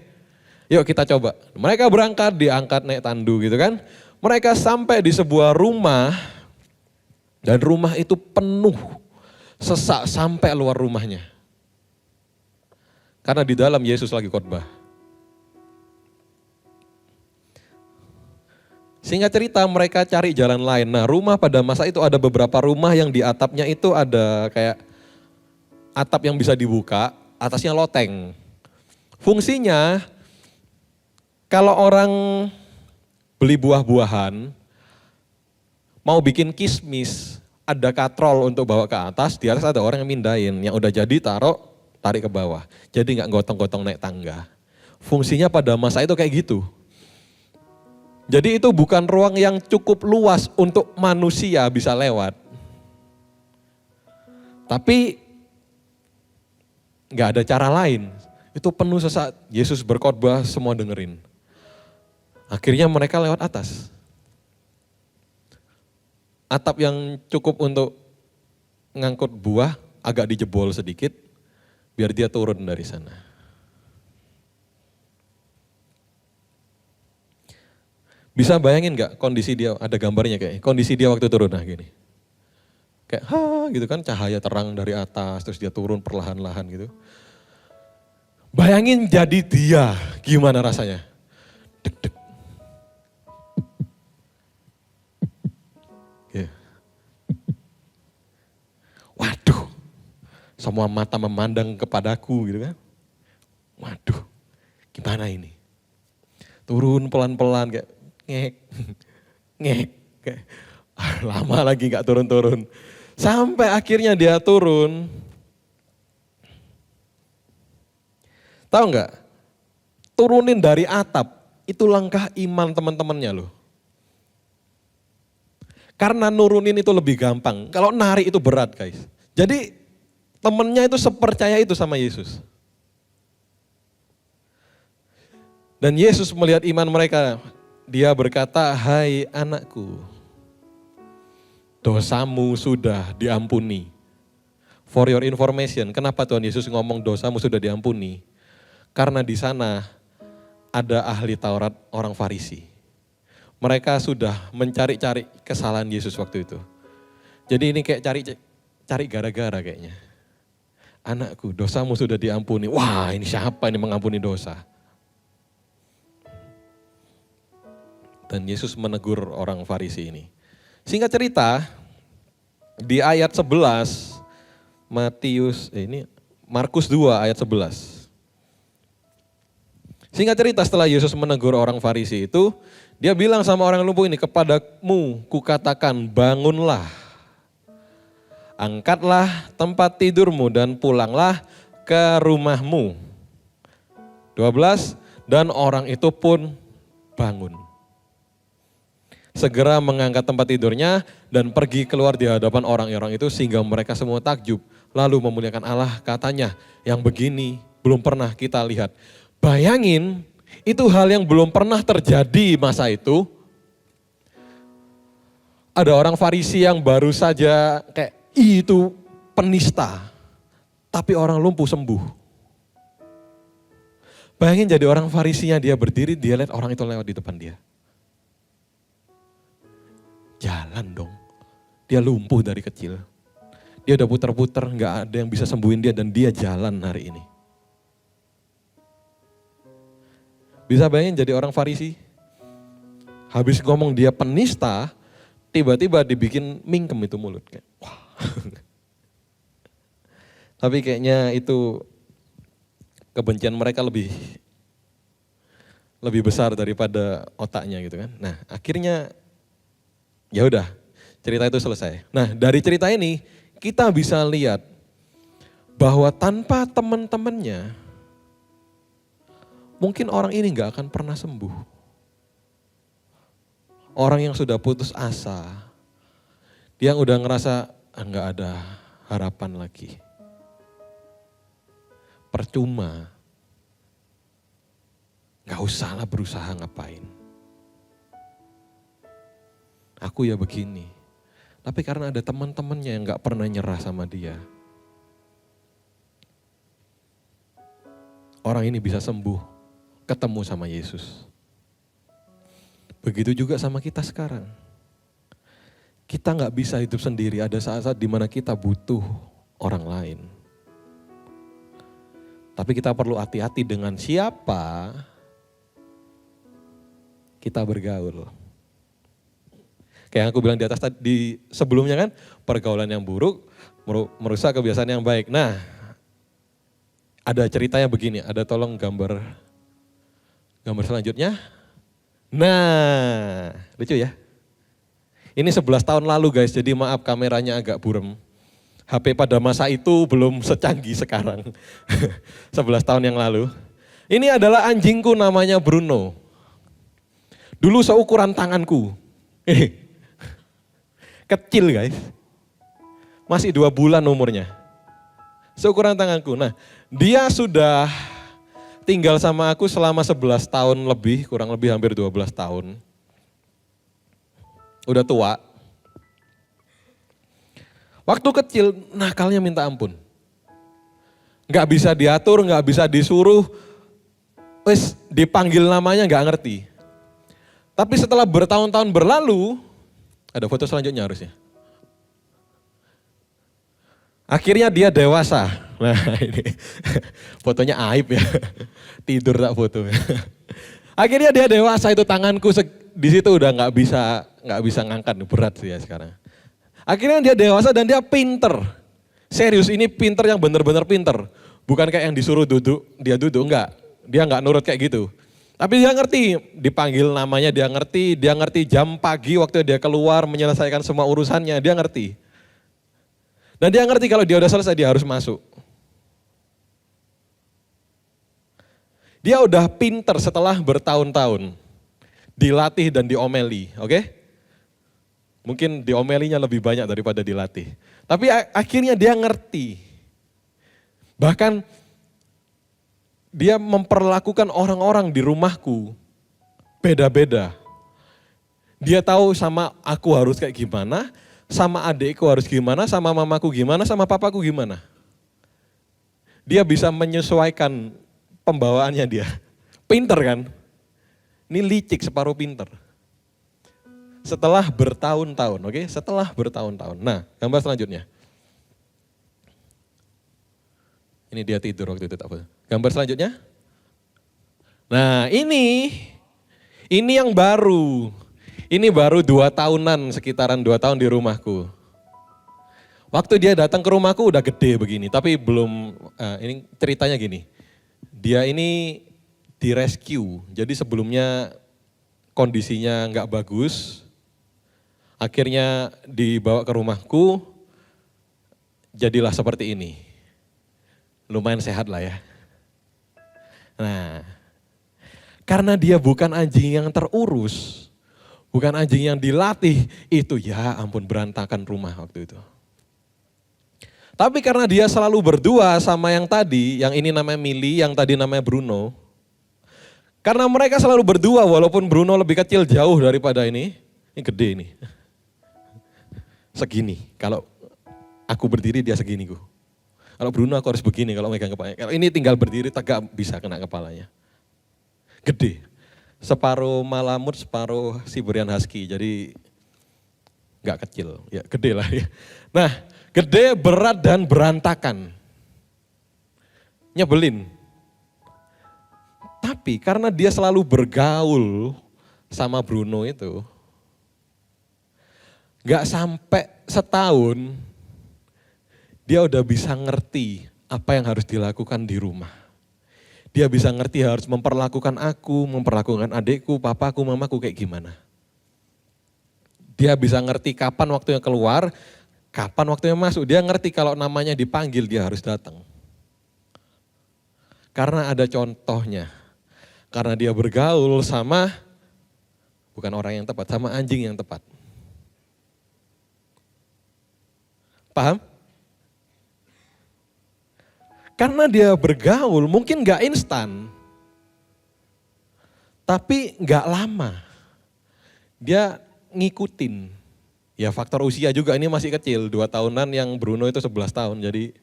Yuk kita coba. Mereka berangkat, diangkat naik tandu gitu kan. Mereka sampai di sebuah rumah dan rumah itu penuh, sesak sampai luar rumahnya. Karena di dalam Yesus lagi khotbah. Singkat cerita mereka cari jalan lain. Nah rumah pada masa itu ada beberapa rumah yang di atapnya itu ada kayak atap yang bisa dibuka, atasnya loteng. Fungsinya kalau orang beli buah-buahan, mau bikin kismis, ada katrol untuk bawa ke atas, di atas ada orang yang mindahin, yang udah jadi tarik ke bawah. Jadi nggak gotong-gotong naik tangga. Fungsinya pada masa itu kayak gitu. Jadi itu bukan ruang yang cukup luas untuk manusia bisa lewat. Tapi nggak ada cara lain. Itu penuh sesak. Yesus berkhotbah, semua dengerin. Akhirnya mereka lewat atas. Atap yang cukup untuk ngangkut buah agak dijebol sedikit biar dia turun dari sana. Bisa bayangin gak kondisi dia, ada gambarnya kayak kondisi dia waktu turun, nah gini. Kayak gitu kan, cahaya terang dari atas, terus dia turun perlahan-lahan gitu. Bayangin jadi dia, gimana rasanya? Deg-deg. Yeah. Waduh, semua mata memandang kepadaku gitu kan. Waduh, gimana ini? Turun pelan-pelan kayak ngek, ngek. Lama lagi gak turun-turun. Sampai akhirnya dia turun. Tahu nggak? Turunin dari atap, itu langkah iman teman-temannya loh. Karena nurunin itu lebih gampang, kalau narik itu berat guys. Jadi temennya itu sepercaya itu sama Yesus. Dan Yesus melihat iman mereka, dia berkata, hai anakku, dosamu sudah diampuni. For your information, kenapa Tuhan Yesus ngomong dosamu sudah diampuni? Karena di sana ada ahli Taurat orang Farisi. Mereka sudah mencari-cari kesalahan Yesus waktu itu. Jadi ini kayak cari gara-gara kayaknya. Anakku, dosamu sudah diampuni. Wah, ini siapa ini mengampuni dosa? Dan Yesus menegur orang Farisi ini. Singkat cerita, di ayat 11, Markus 2 ayat 11. Singkat cerita setelah Yesus menegur orang Farisi itu, dia bilang sama orang lumpuh ini, kepadamu kukatakan bangunlah, angkatlah tempat tidurmu dan pulanglah ke rumahmu. 12, dan orang itu pun bangun. Segera mengangkat tempat tidurnya dan pergi keluar di hadapan orang-orang itu sehingga mereka semua takjub. Lalu memuliakan Allah, katanya, yang begini belum pernah kita lihat. Bayangin, itu hal yang belum pernah terjadi masa itu. Ada orang Farisi yang baru saja kayak itu penista, tapi orang lumpuh sembuh. Bayangin jadi orang Farisinya, dia berdiri, dia lihat orang itu lewat di depan dia. Jalan dong, dia lumpuh dari kecil. Dia udah puter-puter, gak ada yang bisa sembuhin dia dan dia jalan hari ini. Bisa bayangin jadi orang Farisi, habis ngomong dia penista, tiba-tiba dibikin mingkem itu mulut. Kayak, wah. Tapi kayaknya itu kebencian mereka lebih besar daripada otaknya gitu kan. Nah akhirnya ya udah, cerita itu selesai. Nah dari cerita ini kita bisa lihat bahwa tanpa teman-temannya mungkin orang ini gak akan pernah sembuh. Orang yang sudah putus asa, dia udah ngerasa gak ada harapan lagi. Percuma, gak usahlah berusaha ngapain. Aku ya begini, tapi karena ada teman-temannya yang gak pernah nyerah sama dia. Orang ini bisa sembuh, ketemu sama Yesus. Begitu juga sama kita sekarang. Kita nggak bisa hidup sendiri, ada saat-saat di mana kita butuh orang lain. Tapi kita perlu hati-hati dengan siapa kita bergaul. Kayak yang aku bilang di atas tadi sebelumnya kan, pergaulan yang buruk merusak kebiasaan yang baik. Nah, ada ceritanya begini, ada tolong gambar selanjutnya. Nah, lucu ya. Ini 11 tahun lalu guys, jadi maaf kameranya agak buram. HP pada masa itu belum secanggih sekarang. 11 tahun yang lalu. Ini adalah anjingku namanya Bruno. Dulu seukuran tanganku. Kecil guys. Masih 2 bulan umurnya. Seukuran tanganku. Nah, dia sudah tinggal sama aku selama 11 tahun lebih, kurang lebih hampir 12 tahun. Udah tua. Waktu kecil nakalnya minta ampun. Gak bisa diatur, gak bisa disuruh. Wes dipanggil namanya gak ngerti. Tapi setelah bertahun-tahun berlalu, ada foto selanjutnya harusnya. Akhirnya dia dewasa. Nah ini fotonya aib ya. Tidur tak foto. Akhirnya dia dewasa, itu tanganku di situ udah nggak bisa ngangkat, berat sih ya sekarang. Akhirnya dia dewasa dan dia pinter. Serius, ini pinter yang bener-bener pinter. Bukan kayak yang disuruh duduk, dia duduk, enggak. Dia enggak nurut kayak gitu. Tapi dia ngerti, dipanggil namanya dia ngerti jam pagi waktu dia keluar menyelesaikan semua urusannya, dia ngerti. Dan dia ngerti kalau dia udah selesai dia harus masuk. Dia udah pinter setelah bertahun-tahun. Dilatih dan diomeli, oke? Mungkin diomelinya lebih banyak daripada dilatih. Tapi akhirnya dia ngerti. Bahkan dia memperlakukan orang-orang di rumahku beda-beda. Dia tahu sama aku harus kayak gimana, sama adikku harus gimana, sama mamaku gimana, sama papaku gimana. Dia bisa menyesuaikan pembawaannya dia. Pinter kan? Ini licik separuh pinter. Setelah bertahun-tahun, oke? Setelah bertahun-tahun. Nah, gambar selanjutnya. Ini dia tidur waktu itu tak apa. Gambar selanjutnya. Nah, ini yang baru. Ini baru 2 tahunan, sekitaran 2 tahun di rumahku. Waktu dia datang ke rumahku udah gede begini, tapi belum, ini ceritanya gini. Dia ini direscue, jadi sebelumnya kondisinya nggak bagus. Akhirnya dibawa ke rumahku, jadilah seperti ini. Lumayan sehat lah ya. Nah, karena dia bukan anjing yang terurus, bukan anjing yang dilatih, itu ya ampun berantakan rumah waktu itu. Tapi karena dia selalu berdua sama yang tadi, yang ini namanya Mili, yang tadi namanya Bruno. Karena mereka selalu berdua walaupun Bruno lebih kecil jauh daripada ini gede ini. Segini, kalau aku berdiri dia segini ku. Kalau Bruno aku harus begini kalau megang kepalanya. Kalau ini tinggal berdiri tegak bisa kena kepalanya. Gede. Separuh Malamut, separuh Siberian Husky. Jadi enggak kecil, ya gede lah ya. Nah, gede, berat dan berantakan. Nyebelin. Tapi karena dia selalu bergaul sama Bruno itu, enggak sampai setahun, dia udah bisa ngerti apa yang harus dilakukan di rumah. Dia bisa ngerti harus memperlakukan aku, memperlakukan adikku, papaku, mamaku kayak gimana. Dia bisa ngerti kapan waktunya keluar, kapan waktunya masuk. Dia ngerti kalau namanya dipanggil dia harus datang. Karena ada contohnya. Karena dia bergaul sama, bukan orang yang tepat, sama anjing yang tepat. Paham? Karena dia bergaul mungkin gak instan, tapi gak lama. Dia ngikutin, ya faktor usia juga, ini masih kecil, 2 tahunan, yang Bruno itu 11 tahun, jadi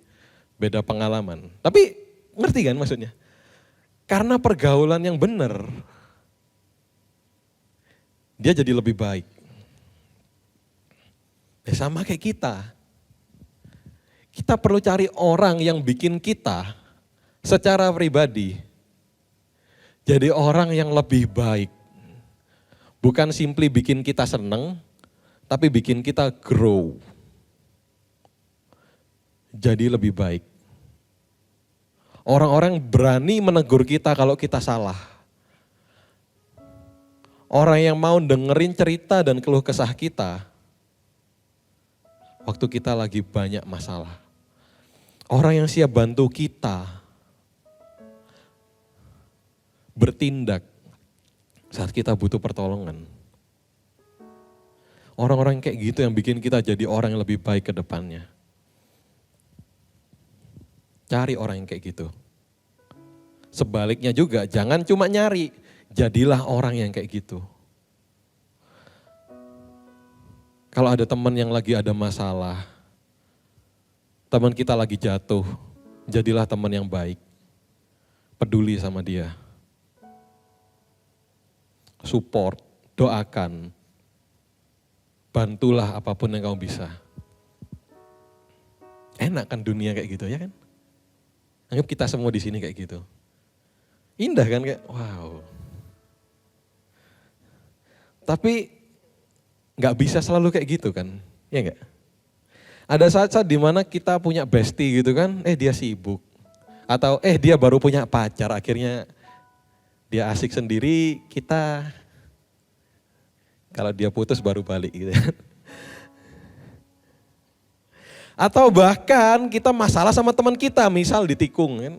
beda pengalaman. Tapi ngerti kan maksudnya? Karena pergaulan yang benar, dia jadi lebih baik. Sama kayak kita. Kita perlu cari orang yang bikin kita secara pribadi jadi orang yang lebih baik. Bukan simply bikin kita seneng, tapi bikin kita grow. Jadi lebih baik. Orang-orang berani menegur kita kalau kita salah. Orang yang mau dengerin cerita dan keluh kesah kita waktu kita lagi banyak masalah. Orang yang siap bantu kita bertindak saat kita butuh pertolongan. Orang-orang kayak gitu yang bikin kita jadi orang yang lebih baik ke depannya. Cari orang yang kayak gitu. Sebaliknya juga, jangan cuma nyari, jadilah orang yang kayak gitu. Kalau ada teman yang lagi ada masalah, teman kita lagi jatuh, jadilah teman yang baik. Peduli sama dia. Support, doakan, bantulah apapun yang kamu bisa. Enak kan dunia kayak gitu ya kan? Anggap kita semua di sini kayak gitu. Indah kan kayak wow. Tapi nggak bisa selalu kayak gitu kan, ya nggak? Ada saat-saat dimana kita punya bestie gitu kan, dia sibuk. Atau dia baru punya pacar, akhirnya dia asik sendiri, kita kalau dia putus baru balik gitu kan. Atau bahkan kita masalah sama teman kita, misal ditikung kan.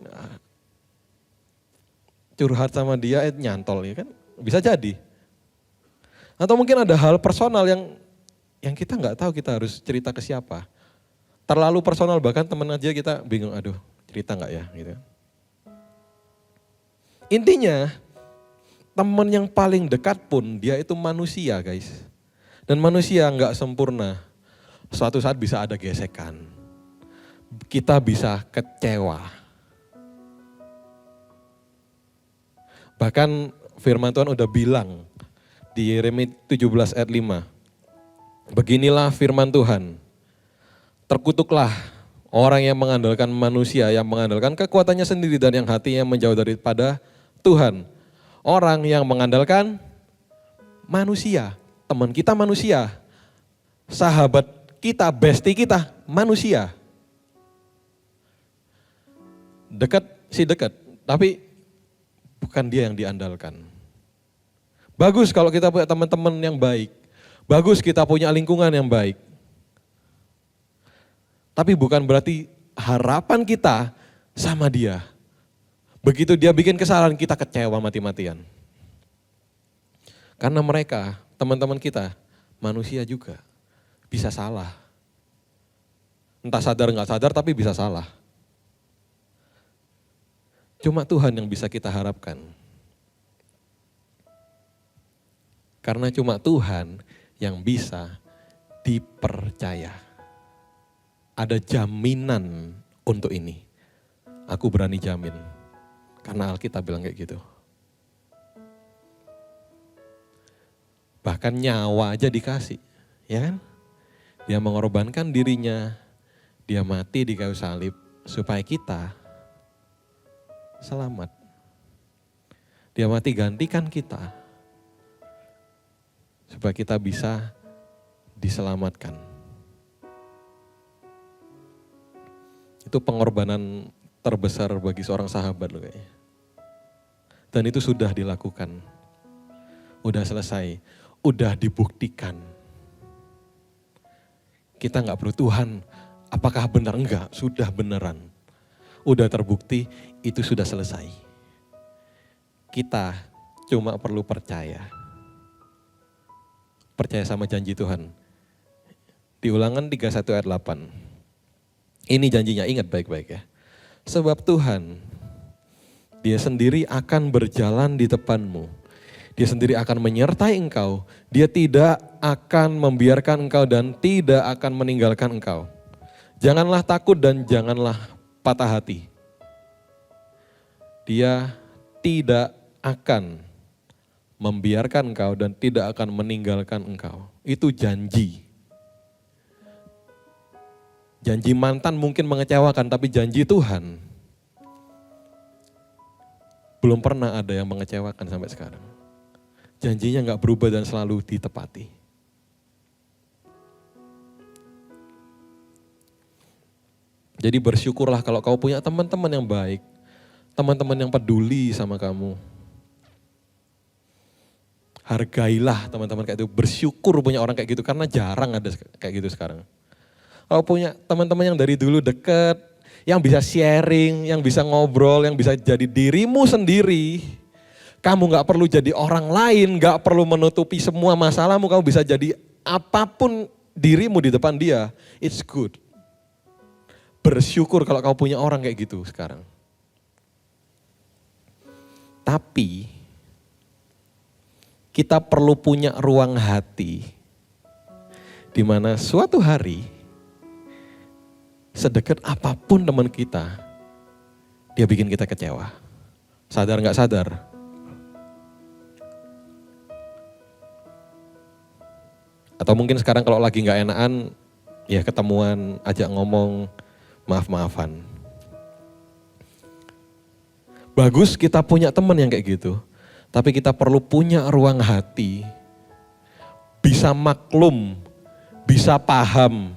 Curhat sama dia, nyantol ya kan, bisa jadi. Atau mungkin ada hal personal yang kita nggak tahu kita harus cerita ke siapa. Terlalu personal, bahkan teman aja kita bingung, aduh cerita nggak ya gitu. Intinya teman yang paling dekat pun dia itu manusia guys. Dan manusia nggak sempurna. Suatu saat bisa ada gesekan. Kita bisa kecewa. Bahkan firman Tuhan udah bilang di Yeremia 17 ayat 5. Beginilah firman Tuhan. Terkutuklah orang yang mengandalkan manusia, yang mengandalkan kekuatannya sendiri dan yang hatinya menjauh daripada Tuhan. Orang yang mengandalkan manusia, teman kita manusia, sahabat kita, bestie kita manusia. Dekat sih dekat, tapi bukan dia yang diandalkan. Bagus kalau kita punya teman-teman yang baik. Bagus kita punya lingkungan yang baik. Tapi bukan berarti harapan kita sama dia. Begitu dia bikin kesalahan kita kecewa mati-matian. Karena mereka, teman-teman kita, manusia juga. Bisa salah. Entah sadar nggak sadar tapi bisa salah. Cuma Tuhan yang bisa kita harapkan. Karena cuma Tuhan yang bisa dipercaya. Ada jaminan untuk ini. Aku berani jamin. Karena Alkitab bilang kayak gitu. Bahkan nyawa aja dikasih. Ya kan? Dia mengorbankan dirinya. Dia mati di kayu salib. Supaya kita selamat. Dia mati gantikan kita. Supaya kita bisa diselamatkan. Itu pengorbanan terbesar bagi seorang sahabat loh kayaknya. Dan itu sudah dilakukan. Udah selesai. Udah dibuktikan. Kita gak perlu Tuhan, apakah benar? Enggak, sudah beneran. Udah terbukti, itu sudah selesai. Kita cuma perlu percaya. Percaya sama janji Tuhan. Di Ulangan 31 ayat 8. Ini janjinya, ingat baik-baik ya. Sebab Tuhan, Dia sendiri akan berjalan di depanmu. Dia sendiri akan menyertai engkau. Dia tidak akan membiarkan engkau dan tidak akan meninggalkan engkau. Janganlah takut dan janganlah patah hati. Dia tidak akan membiarkan engkau dan tidak akan meninggalkan engkau. Itu janji. Janji mantan mungkin mengecewakan, tapi janji Tuhan belum pernah ada yang mengecewakan sampai sekarang. Janjinya nggak berubah dan selalu ditepati. Jadi bersyukurlah kalau kau punya teman-teman yang baik, teman-teman yang peduli sama kamu. Hargailah teman-teman kayak itu, bersyukur punya orang kayak gitu karena jarang ada kayak gitu sekarang. Kalau punya teman-teman yang dari dulu deket, yang bisa sharing, yang bisa ngobrol, yang bisa jadi dirimu sendiri. Kamu gak perlu jadi orang lain, gak perlu menutupi semua masalahmu, kamu bisa jadi apapun dirimu di depan dia. It's good. Bersyukur kalau kau punya orang kayak gitu sekarang. Tapi kita perlu punya ruang hati di mana suatu hari sedekat apapun teman kita, dia bikin kita kecewa. Sadar nggak sadar? Atau mungkin sekarang kalau lagi nggak enakan, ya ketemuan, ajak ngomong, maaf-maafan. Bagus kita punya teman yang kayak gitu. Tapi kita perlu punya ruang hati, bisa maklum, bisa paham,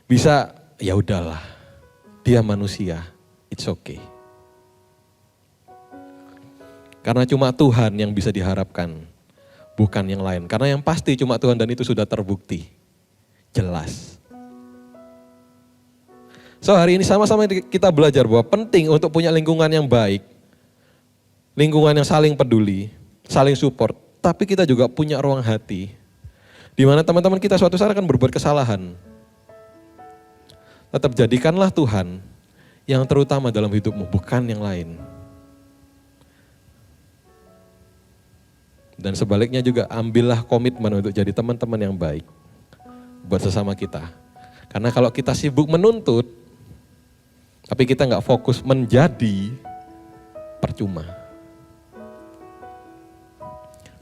bisa ya udahlah, dia manusia, it's okay. Karena cuma Tuhan yang bisa diharapkan, bukan yang lain. Karena yang pasti cuma Tuhan dan itu sudah terbukti, jelas. So hari ini sama-sama kita belajar bahwa penting untuk punya lingkungan yang baik. Lingkungan yang saling peduli, saling support, tapi kita juga punya ruang hati. Di mana teman-teman kita suatu saat akan berbuat kesalahan. Tetap jadikanlah Tuhan yang terutama dalam hidupmu, bukan yang lain. Dan sebaliknya juga ambillah komitmen untuk jadi teman-teman yang baik buat sesama kita. Karena kalau kita sibuk menuntut, tapi kita nggak fokus menjadi, percuma.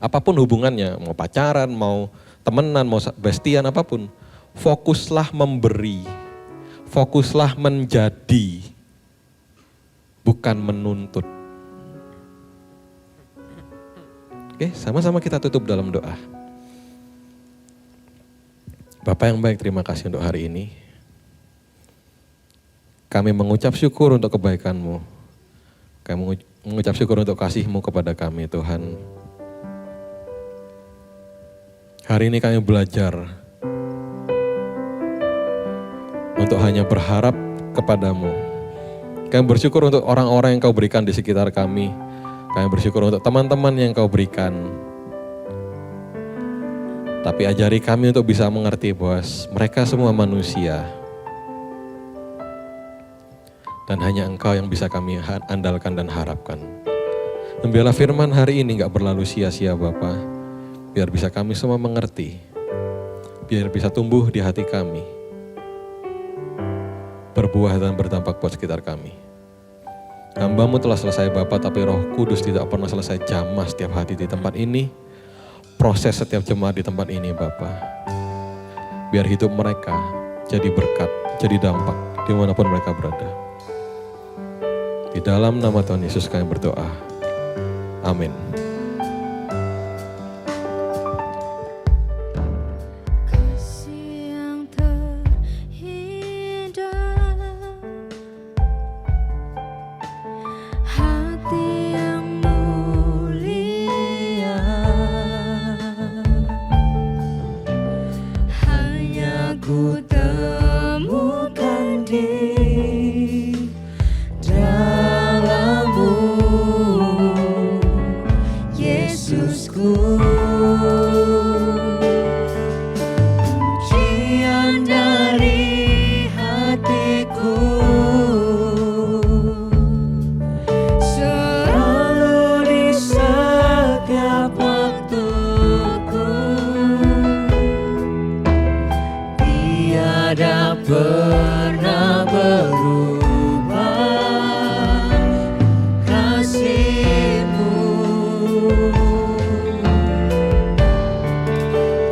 Apapun hubungannya, mau pacaran, mau temenan, mau bestian, apapun. Fokuslah memberi, fokuslah menjadi, bukan menuntut. Oke, sama-sama kita tutup dalam doa. Bapa yang baik, terima kasih untuk hari ini. Kami mengucap syukur untuk kebaikan-Mu. Kami mengucap syukur untuk kasih-Mu kepada kami, Tuhan. Hari ini kami belajar untuk hanya berharap kepadamu. Kami bersyukur untuk orang-orang yang Kau berikan di sekitar kami. Kami bersyukur untuk teman-teman yang Kau berikan. Tapi ajari kami untuk bisa mengerti bahwa mereka semua manusia. Dan hanya Engkau yang bisa kami andalkan dan harapkan. Dan biarlah firman hari ini gak berlalu sia-sia Bapa. Biar bisa kami semua mengerti. Biar bisa tumbuh di hati kami. Berbuah dan berdampak buat sekitar kami. Hamba-Mu telah selesai Bapa, tapi Roh Kudus tidak pernah selesai jamah setiap hati di tempat ini. Proses setiap jemaat di tempat ini Bapa. Biar hidup mereka jadi berkat, jadi dampak dimanapun mereka berada. Di dalam nama Tuhan Yesus kami berdoa. Amin.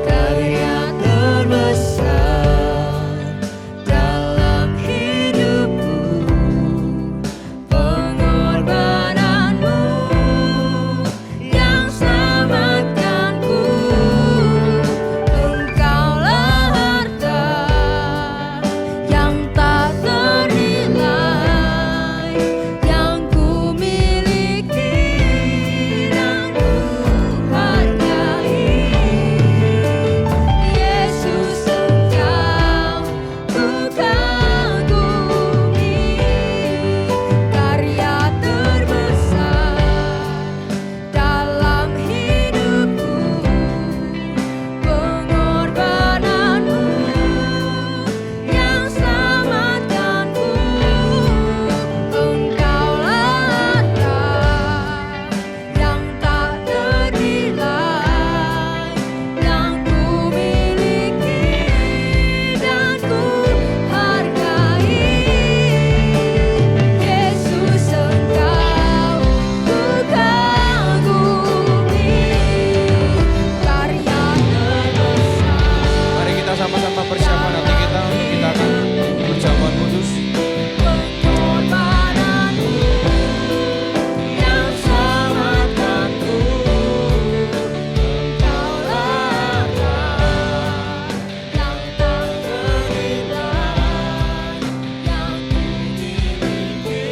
karya terbesar dalam hidupku, pengorbananmu yang selamatkanku. Engkaulah harta yang tak ternilai yang ku miliki dan ku hargai. Yesus, Engkau ku kagumi, karya terbesar dalam hidupku, pengorbananmu yang selamatkanku. Engkaulah harta yang tak ternilai yang ku miliki dan ku hargai. Yesus, Engkau ku kagumi, karya terbesar. Mari kita sama-sama persiapkan hati kita untuk kita akan berjamuan kudus. Pengorbananmu yang selamatkanku. Engkaulah harta yang tak ternilai yang ku miliki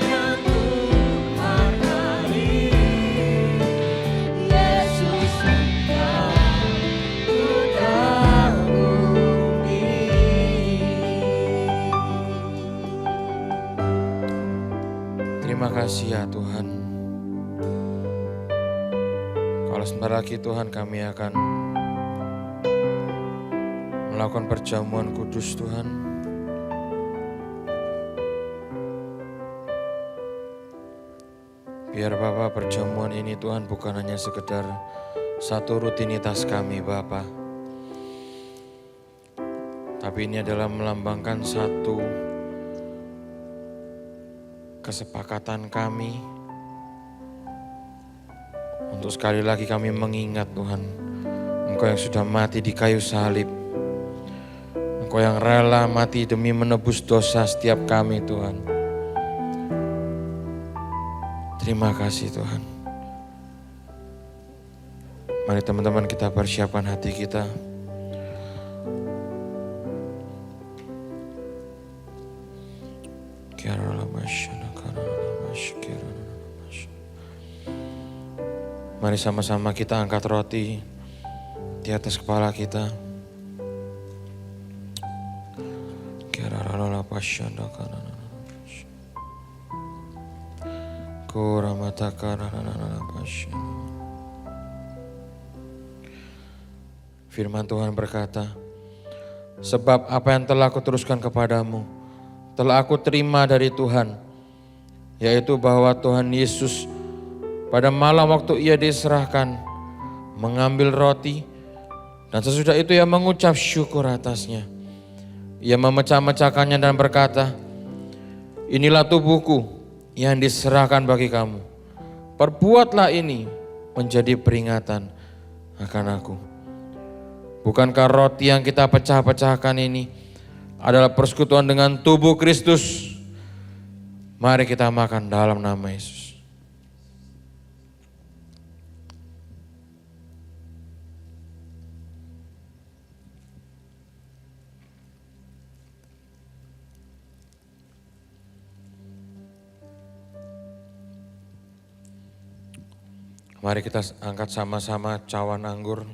dan ku hargai. Yesus, Engkau ku kagumi. Terima kasih ya Tuhan. Kalau sebentar lagi Tuhan kami akan melakukan perjamuan kudus Tuhan. Biar Bapa perjamuan ini Tuhan bukan hanya sekedar satu rutinitas kami Bapa. Tapi ini adalah melambangkan satu kesepakatan kami untuk sekali lagi kami mengingat Tuhan, Engkau yang sudah mati di kayu salib, Engkau yang rela mati demi menebus dosa setiap kami Tuhan. Terima kasih Tuhan. Mari teman-teman kita persiapkan hati kita. Mari sama-sama kita angkat roti di atas kepala kita. Firman Tuhan berkata, sebab apa yang telah aku teruskan kepadamu, telah aku terima dari Tuhan, yaitu bahwa Tuhan Yesus pada malam waktu ia diserahkan, mengambil roti, dan sesudah itu ia mengucap syukur atasnya. Ia memecah-mecahkannya dan berkata, inilah tubuhku yang diserahkan bagi kamu. Perbuatlah ini menjadi peringatan akan aku. Bukankah roti yang kita pecah-pecahkan ini adalah persekutuan dengan tubuh Kristus? Mari kita makan dalam nama Yesus. Mari kita angkat sama-sama cawan anggur.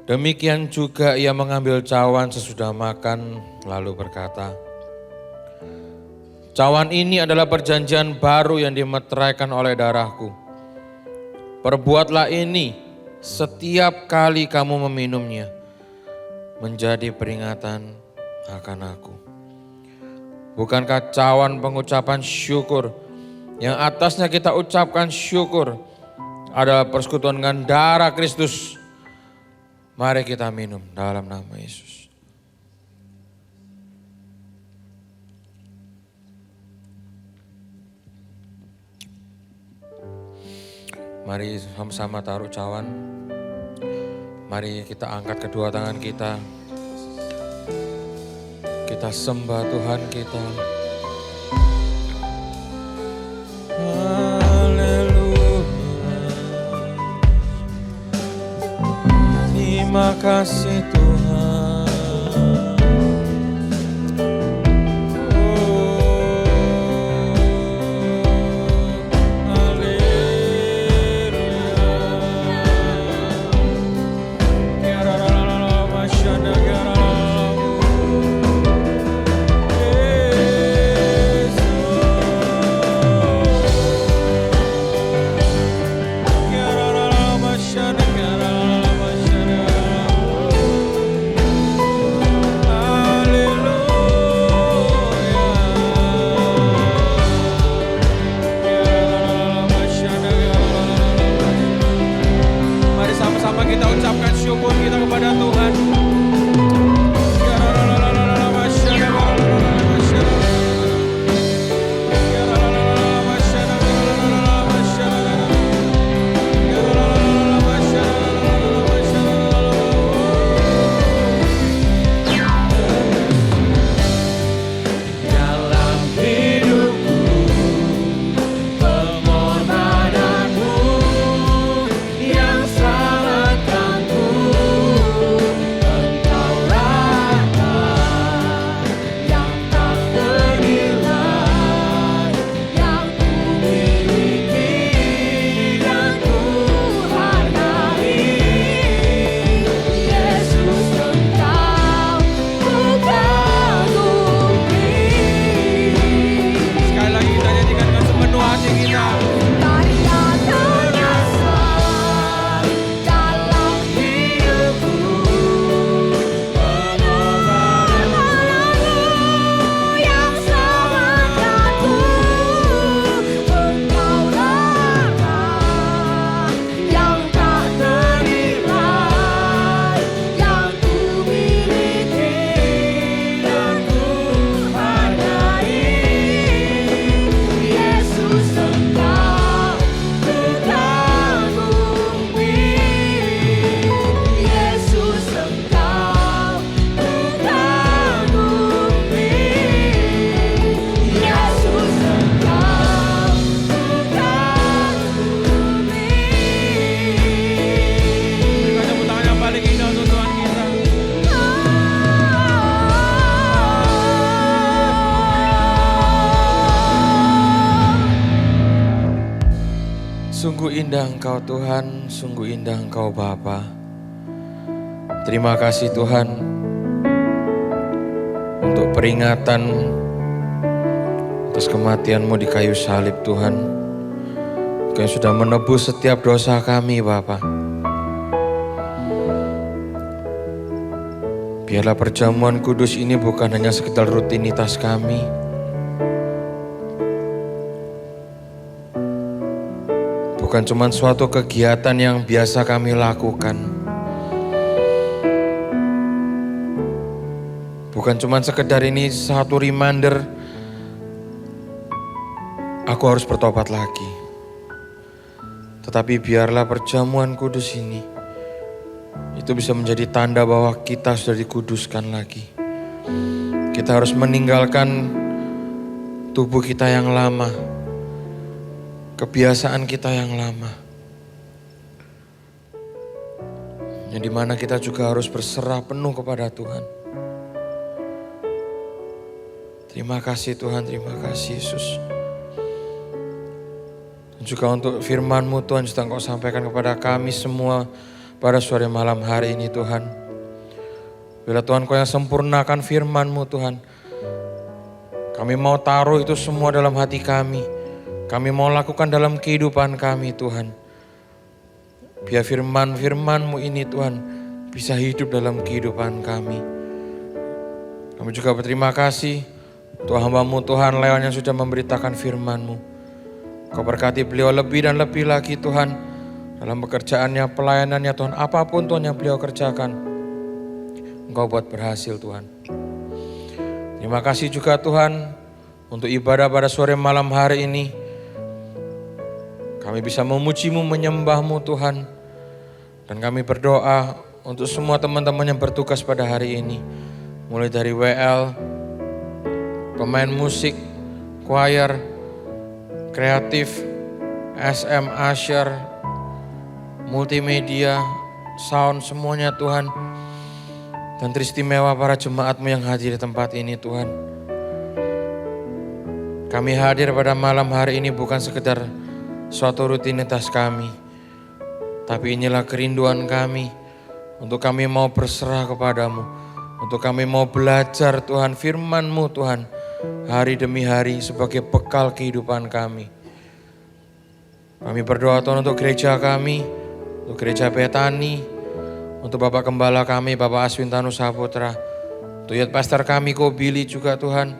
Demikian juga ia mengambil cawan sesudah makan, lalu berkata, cawan ini adalah perjanjian baru yang dimeteraikan oleh darahku. Perbuatlah ini setiap kali kamu meminumnya, menjadi peringatan akan aku. Bukankah cawan pengucapan syukur yang atasnya kita ucapkan syukur adalah persekutuan dengan darah Kristus? Mari kita minum dalam nama Yesus. Mari sama-sama taruh cawan. Mari kita angkat kedua tangan kita. Kita sembah Tuhan kita. Haleluya. Terima kasih Tuhan. Sungguh indah Engkau Tuhan, sungguh indah Engkau Bapa. Terima kasih Tuhan untuk peringatan atas kematian-Mu di kayu salib Tuhan. Engkau yang sudah menebus setiap dosa kami Bapa. Biarlah perjamuan kudus ini bukan hanya sekedar rutinitas kami, bukan cuma suatu kegiatan yang biasa kami lakukan. Bukan cuma sekedar ini satu reminder, aku harus bertobat lagi. Tetapi biarlah perjamuan kudus ini, itu bisa menjadi tanda bahwa kita sudah dikuduskan lagi. Kita harus meninggalkan tubuh kita yang lama, kebiasaan kita yang lama, yang dimana kita juga harus berserah penuh kepada Tuhan. Terima kasih Tuhan, terima kasih Yesus. Dan juga untuk firman-Mu Tuhan sudah Engkau sampaikan kepada kami semua pada sore malam hari ini Tuhan. Bila Tuhan Kau yang sempurnakan firman-Mu Tuhan, kami mau taruh itu semua dalam hati kami. Kami mau lakukan dalam kehidupan kami Tuhan. Biar firman-firman-Mu ini Tuhan bisa hidup dalam kehidupan kami. Kami juga berterima kasih untuk hamba-Mu Tuhan Leon yang sudah memberitakan firman-Mu. Kau berkati beliau lebih dan lebih lagi Tuhan dalam pekerjaannya, pelayanannya Tuhan. Apapun Tuhan yang beliau kerjakan, Engkau buat berhasil Tuhan. Terima kasih juga Tuhan untuk ibadah pada sore malam hari ini. Kami bisa memuji-Mu, menyembah-Mu Tuhan. Dan kami berdoa untuk semua teman-teman yang bertugas pada hari ini. Mulai dari WL, pemain musik, choir, kreatif, SM, Usher, multimedia, sound, semuanya Tuhan. Dan teristimewa para jemaat-Mu yang hadir di tempat ini Tuhan. Kami hadir pada malam hari ini bukan sekedar suatu rutinitas kami. Tapi inilah kerinduan kami. Untuk kami mau berserah kepadamu. Untuk kami mau belajar Tuhan firman-Mu Tuhan. Hari demi hari sebagai bekal kehidupan kami. Kami berdoa Tuhan untuk gereja kami. Untuk gereja Betani. Untuk Bapak Gembala kami, Bapak Aswintanu Saputra. Untuk Youth Pastor kami, Ko Billy juga Tuhan.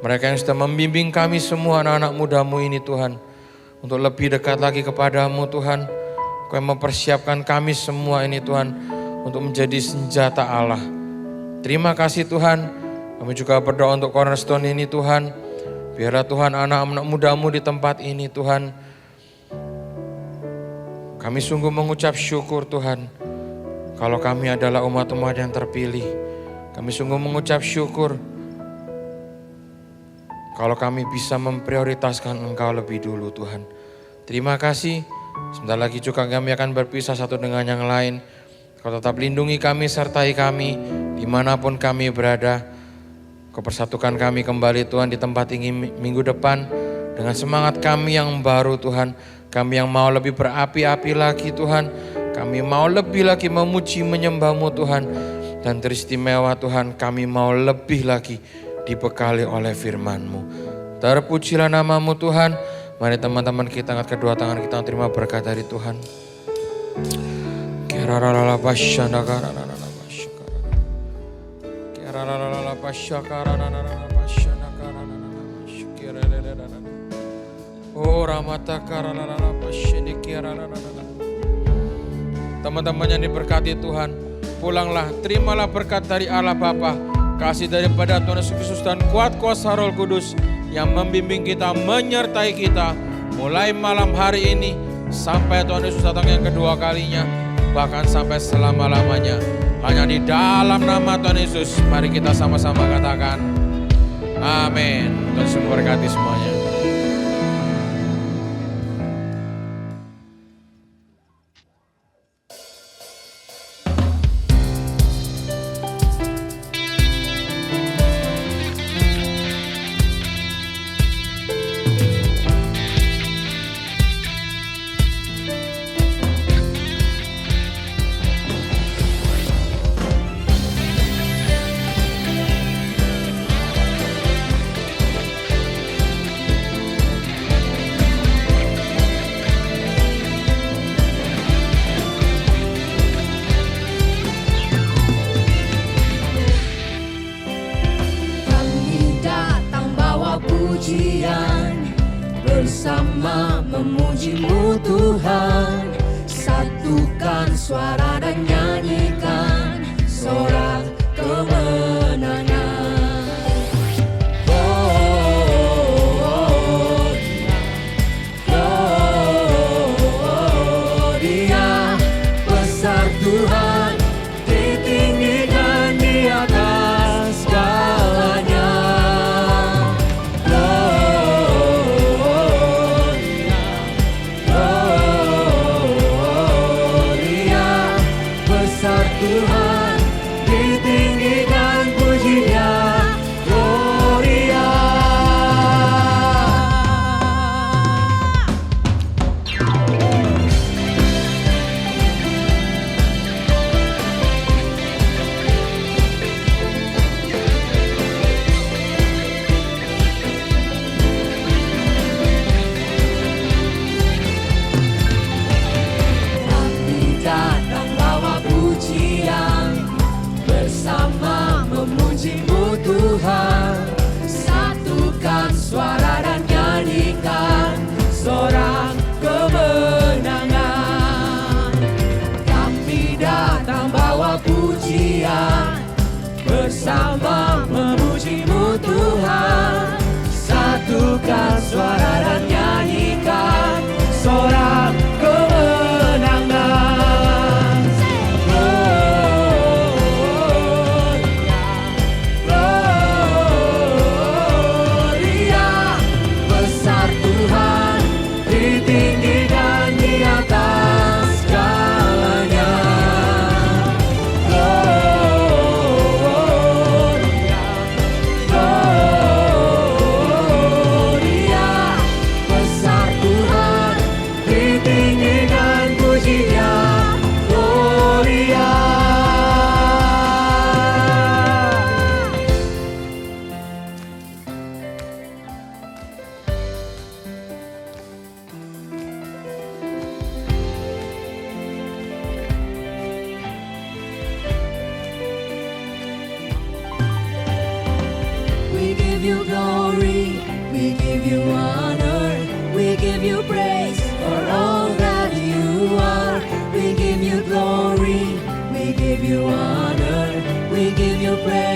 Mereka yang sudah membimbing kami semua anak-anak muda-Mu ini Tuhan. Untuk lebih dekat lagi kepadamu Tuhan. Kau yang mempersiapkan kami semua ini Tuhan. Untuk menjadi senjata Allah. Terima kasih Tuhan. Kami juga berdoa untuk Cornerstone ini Tuhan. Biarlah Tuhan anak-anak muda-Mu di tempat ini Tuhan. Kami sungguh mengucap syukur Tuhan. Kalau kami adalah umat-umat yang terpilih. Kami sungguh mengucap syukur. Kalau kami bisa memprioritaskan Engkau lebih dulu Tuhan. Terima kasih. Sebentar lagi juga kami akan berpisah satu dengan yang lain. Kau tetap lindungi kami, sertai kami dimanapun kami berada. Kau persatukan kami kembali Tuhan di tempat ini minggu depan. Dengan semangat kami yang baru Tuhan. Kami yang mau lebih berapi-api lagi Tuhan. Kami mau lebih lagi memuji menyembah-Mu Tuhan. Dan teristimewa Tuhan kami mau lebih lagi dibekali oleh firman-Mu. Terpujilah nama-Mu Tuhan. Mari teman-teman kita angkat kedua tangan kita terima berkat dari Tuhan. Teman-teman yang diberkati Tuhan, pulanglah, terimalah berkat dari Allah Bapa, kasih daripada Tuhan Yesus Kristus dan kuat kuasa Roh Kudus yang membimbing kita, menyertai kita mulai malam hari ini sampai Tuhan Yesus datang yang kedua kalinya, bahkan sampai selama-lamanya. Hanya di dalam nama Tuhan Yesus, mari kita sama-sama katakan amin. Tuhan Yesus memberkati semuanya. Bersama memuji-Mu Tuhan, satukan suara dan nyanyikan sorak kemenangan. Dia besar Tuhan, ditinggikan di atas segalanya. Tuhan, give you praise for all that you are. We give you glory, we give you honor, we give you praise.